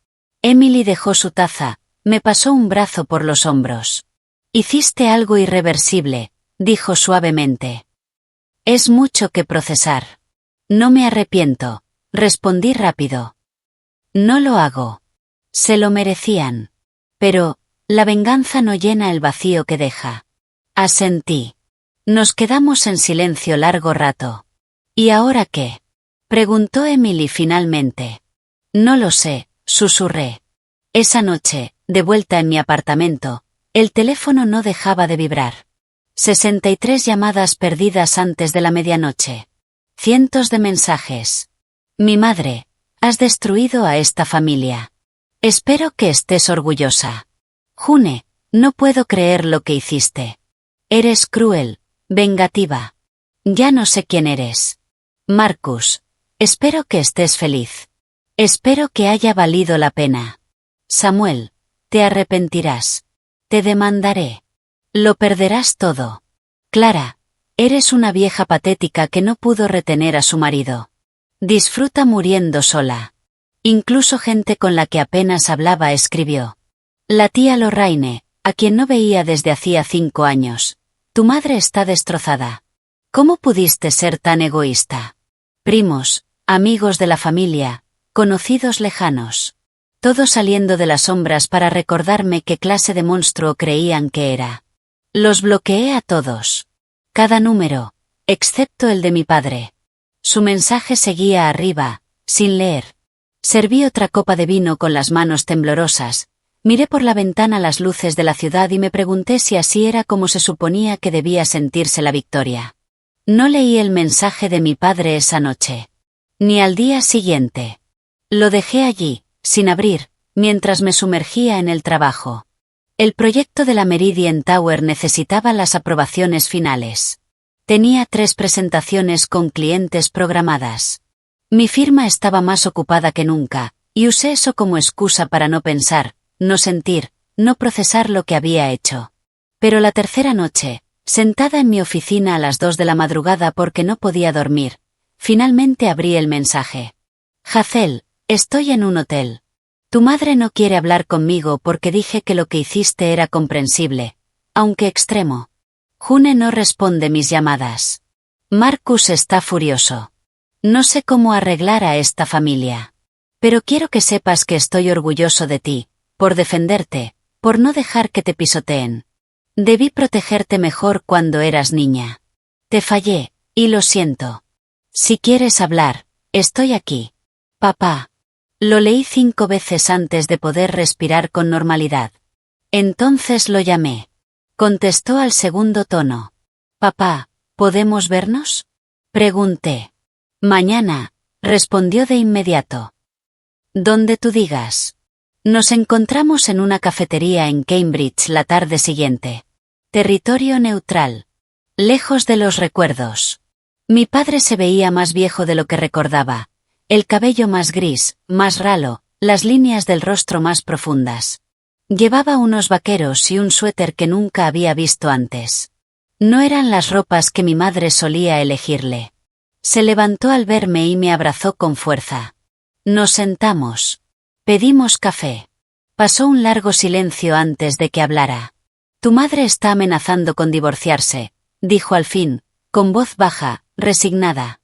Emily dejó su taza, me pasó un brazo por los hombros. Hiciste algo irreversible, dijo suavemente. Es mucho que procesar. No me arrepiento, respondí rápido. No lo hago. Se lo merecían. Pero, la venganza no llena el vacío que deja. Asentí. Nos quedamos en silencio largo rato. ¿Y ahora qué? Preguntó Emily finalmente. No lo sé, susurré. Esa noche, de vuelta en mi apartamento, el teléfono no dejaba de vibrar. 63 llamadas perdidas antes de la medianoche. Cientos de mensajes. Mi madre, has destruido a esta familia. Espero que estés orgullosa. June, no puedo creer lo que hiciste. Eres cruel, vengativa. Ya no sé quién eres. Marcus, espero que estés feliz. Espero que haya valido la pena. Samuel, te arrepentirás. Te demandaré. Lo perderás todo. Clara, eres una vieja patética que no pudo retener a su marido. Disfruta muriendo sola. Incluso gente con la que apenas hablaba escribió. La tía Lorraine, a quien no veía desde hacía 5 años. Tu madre está destrozada. ¿Cómo pudiste ser tan egoísta? Primos, amigos de la familia, conocidos lejanos. Todos saliendo de las sombras para recordarme qué clase de monstruo creían que era. Los bloqueé a todos. Cada número, excepto el de mi padre. Su mensaje seguía arriba, sin leer. Serví otra copa de vino con las manos temblorosas, miré por la ventana las luces de la ciudad y me pregunté si así era como se suponía que debía sentirse la victoria. No leí el mensaje de mi padre esa noche. Ni al día siguiente. Lo dejé allí, sin abrir, mientras me sumergía en el trabajo. El proyecto de la Meridian Tower necesitaba las aprobaciones finales. Tenía 3 presentaciones con clientes programadas. Mi firma estaba más ocupada que nunca, y usé eso como excusa para no pensar, no sentir, no procesar lo que había hecho. Pero la tercera noche, sentada en mi oficina a las 2 de la madrugada porque no podía dormir, finalmente abrí el mensaje. Hazel, estoy en un hotel. Tu madre no quiere hablar conmigo porque dije que lo que hiciste era comprensible, aunque extremo. June no responde mis llamadas. Marcus está furioso. No sé cómo arreglar a esta familia. Pero quiero que sepas que estoy orgulloso de ti, por defenderte, por no dejar que te pisoteen. Debí protegerte mejor cuando eras niña. Te fallé, y lo siento. Si quieres hablar, estoy aquí. Papá. Lo leí 5 veces antes de poder respirar con normalidad. Entonces lo llamé. Contestó al segundo tono. Papá, ¿podemos vernos? Pregunté. Mañana, respondió de inmediato. Donde tú digas. Nos encontramos en una cafetería en Cambridge la tarde siguiente. Territorio neutral. Lejos de los recuerdos. Mi padre se veía más viejo de lo que recordaba. El cabello más gris, más ralo, las líneas del rostro más profundas. Llevaba unos vaqueros y un suéter que nunca había visto antes. No eran las ropas que mi madre solía elegirle. Se levantó al verme y me abrazó con fuerza. Nos sentamos. Pedimos café. Pasó un largo silencio antes de que hablara. Tu madre está amenazando con divorciarse, dijo al fin, con voz baja, resignada.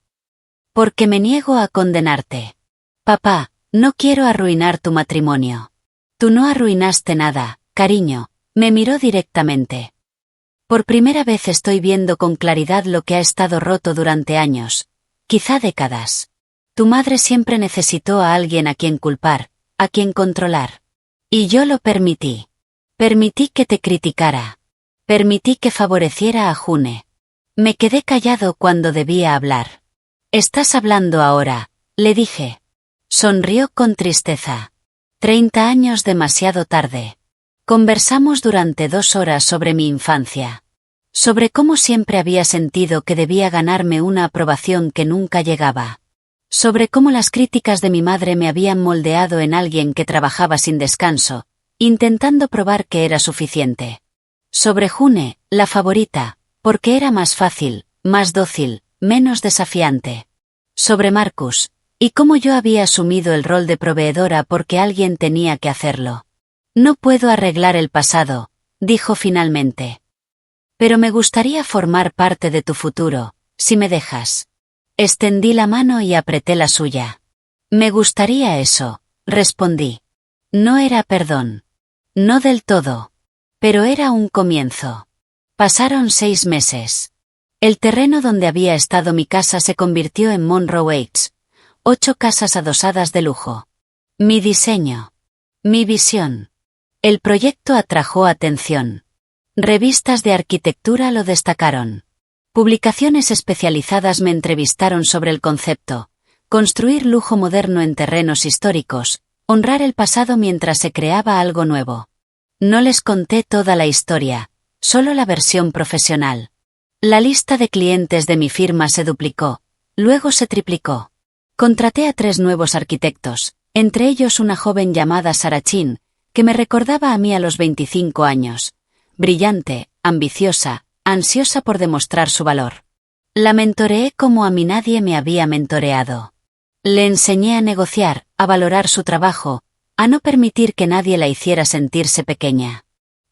Porque me niego a condenarte. Papá, no quiero arruinar tu matrimonio. Tú no arruinaste nada, cariño, me miró directamente. Por primera vez estoy viendo con claridad lo que ha estado roto durante años, quizá décadas. Tu madre siempre necesitó a alguien a quien culpar, a quien controlar. Y yo lo permití. Permití que te criticara. Permití que favoreciera a June. Me quedé callado cuando debía hablar. Estás hablando ahora, le dije. Sonrió con tristeza. 30 años demasiado tarde. Conversamos durante 2 horas sobre mi infancia. Sobre cómo siempre había sentido que debía ganarme una aprobación que nunca llegaba. Sobre cómo las críticas de mi madre me habían moldeado en alguien que trabajaba sin descanso, intentando probar que era suficiente. Sobre June, la favorita, porque era más fácil, más dócil, menos desafiante. Sobre Marcus, y cómo yo había asumido el rol de proveedora porque alguien tenía que hacerlo. No puedo arreglar el pasado, dijo finalmente. Pero me gustaría formar parte de tu futuro, si me dejas. Extendí la mano y apreté la suya. Me gustaría eso, respondí. No era perdón. No del todo. Pero era un comienzo. Pasaron 6 meses. El terreno donde había estado mi casa se convirtió en Monroe Heights. 8 casas adosadas de lujo. Mi diseño. Mi visión. El proyecto atrajo atención. Revistas de arquitectura lo destacaron. Publicaciones especializadas me entrevistaron sobre el concepto. Construir lujo moderno en terrenos históricos. Honrar el pasado mientras se creaba algo nuevo. No les conté toda la historia, solo la versión profesional. La lista de clientes de mi firma se duplicó, luego se triplicó. Contraté a 3 nuevos arquitectos, entre ellos una joven llamada Sarah Chin, que me recordaba a mí a los 25 años. Brillante, ambiciosa, ansiosa por demostrar su valor. La mentoreé como a mí nadie me había mentoreado. Le enseñé a negociar, a valorar su trabajo, a no permitir que nadie la hiciera sentirse pequeña.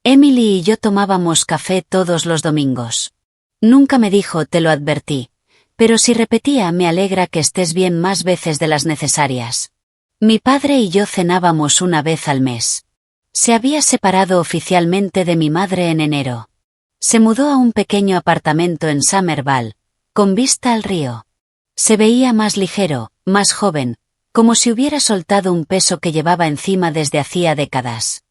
Emily y yo tomábamos café todos los domingos. Nunca me dijo te lo advertí, pero si repetía me alegra que estés bien más veces de las necesarias. Mi padre y yo cenábamos una vez al mes. Se había separado oficialmente de mi madre en enero. Se mudó a un pequeño apartamento en Somerville, con vista al río. Se veía más ligero, más joven, como si hubiera soltado un peso que llevaba encima desde hacía décadas.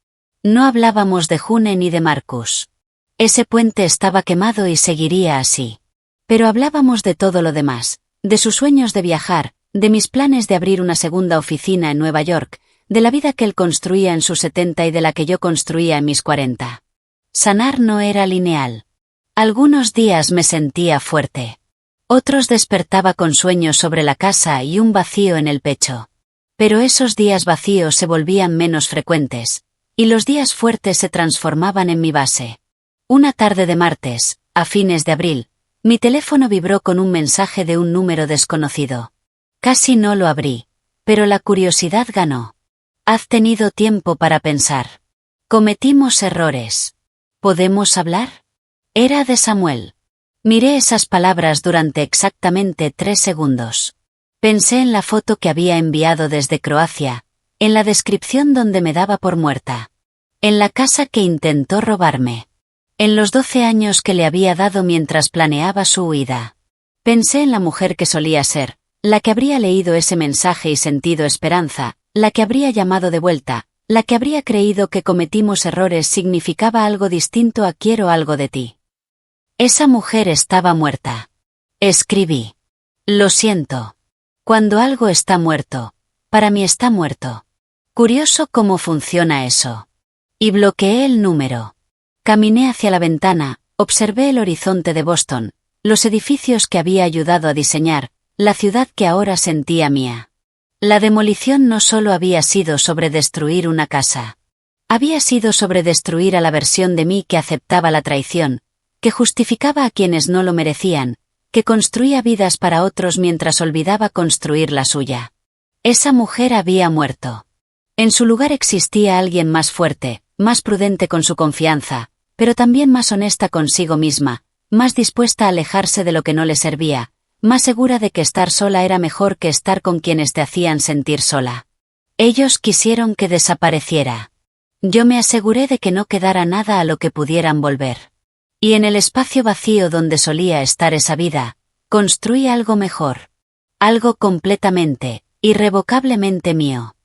No hablábamos de June ni de Marcus. Ese puente estaba quemado y seguiría así. Pero hablábamos de todo lo demás, de sus sueños de viajar, de mis planes de abrir una segunda oficina en Nueva York, de la vida que él construía en sus 70 y de la que yo construía en mis 40. Sanar no era lineal. Algunos días me sentía fuerte. Otros despertaba con sueños sobre la casa y un vacío en el pecho. Pero esos días vacíos se volvían menos frecuentes, y los días fuertes se transformaban en mi base. Una tarde de martes, a fines de abril, mi teléfono vibró con un mensaje de un número desconocido. Casi no lo abrí, pero la curiosidad ganó. Has tenido tiempo para pensar. Cometimos errores. ¿Podemos hablar? Era de Samuel. Miré esas palabras durante exactamente 3 segundos. Pensé en la foto que había enviado desde Croacia, en la descripción donde me daba por muerta, en la casa que intentó robarme, en los 12 años que le había dado mientras planeaba su huida. Pensé en la mujer que solía ser, la que habría leído ese mensaje y sentido esperanza, la que habría llamado de vuelta, la que habría creído que cometimos errores significaba algo distinto a quiero algo de ti. Esa mujer estaba muerta. Escribí. Lo siento. Cuando algo está muerto, para mí está muerto. Curioso cómo funciona eso. Y bloqueé el número. Caminé hacia la ventana, observé el horizonte de Boston, los edificios que había ayudado a diseñar, la ciudad que ahora sentía mía. La demolición no solo había sido sobre destruir una casa. Había sido sobre destruir a la versión de mí que aceptaba la traición, que justificaba a quienes no lo merecían, que construía vidas para otros mientras olvidaba construir la suya. Esa mujer había muerto. En su lugar existía alguien más fuerte, más prudente con su confianza, pero también más honesta consigo misma, más dispuesta a alejarse de lo que no le servía, más segura de que estar sola era mejor que estar con quienes te hacían sentir sola. Ellos quisieron que desapareciera. Yo me aseguré de que no quedara nada a lo que pudieran volver. Y en el espacio vacío donde solía estar esa vida, construí algo mejor. Algo completamente, irrevocablemente mío.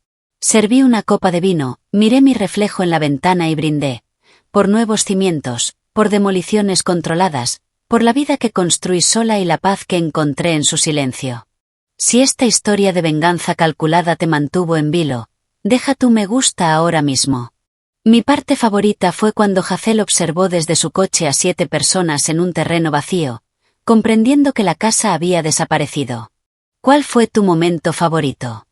Serví una copa de vino, miré mi reflejo en la ventana y brindé. Por nuevos cimientos, por demoliciones controladas, por la vida que construí sola y la paz que encontré en su silencio. Si esta historia de venganza calculada te mantuvo en vilo, deja tu me gusta ahora mismo. Mi parte favorita fue cuando Hazel observó desde su coche a 7 personas en un terreno vacío, comprendiendo que la casa había desaparecido. ¿Cuál fue tu momento favorito?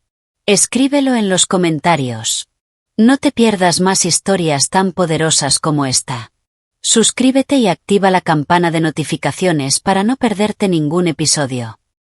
Escríbelo en los comentarios. No te pierdas más historias tan poderosas como esta. Suscríbete y activa la campana de notificaciones para no perderte ningún episodio.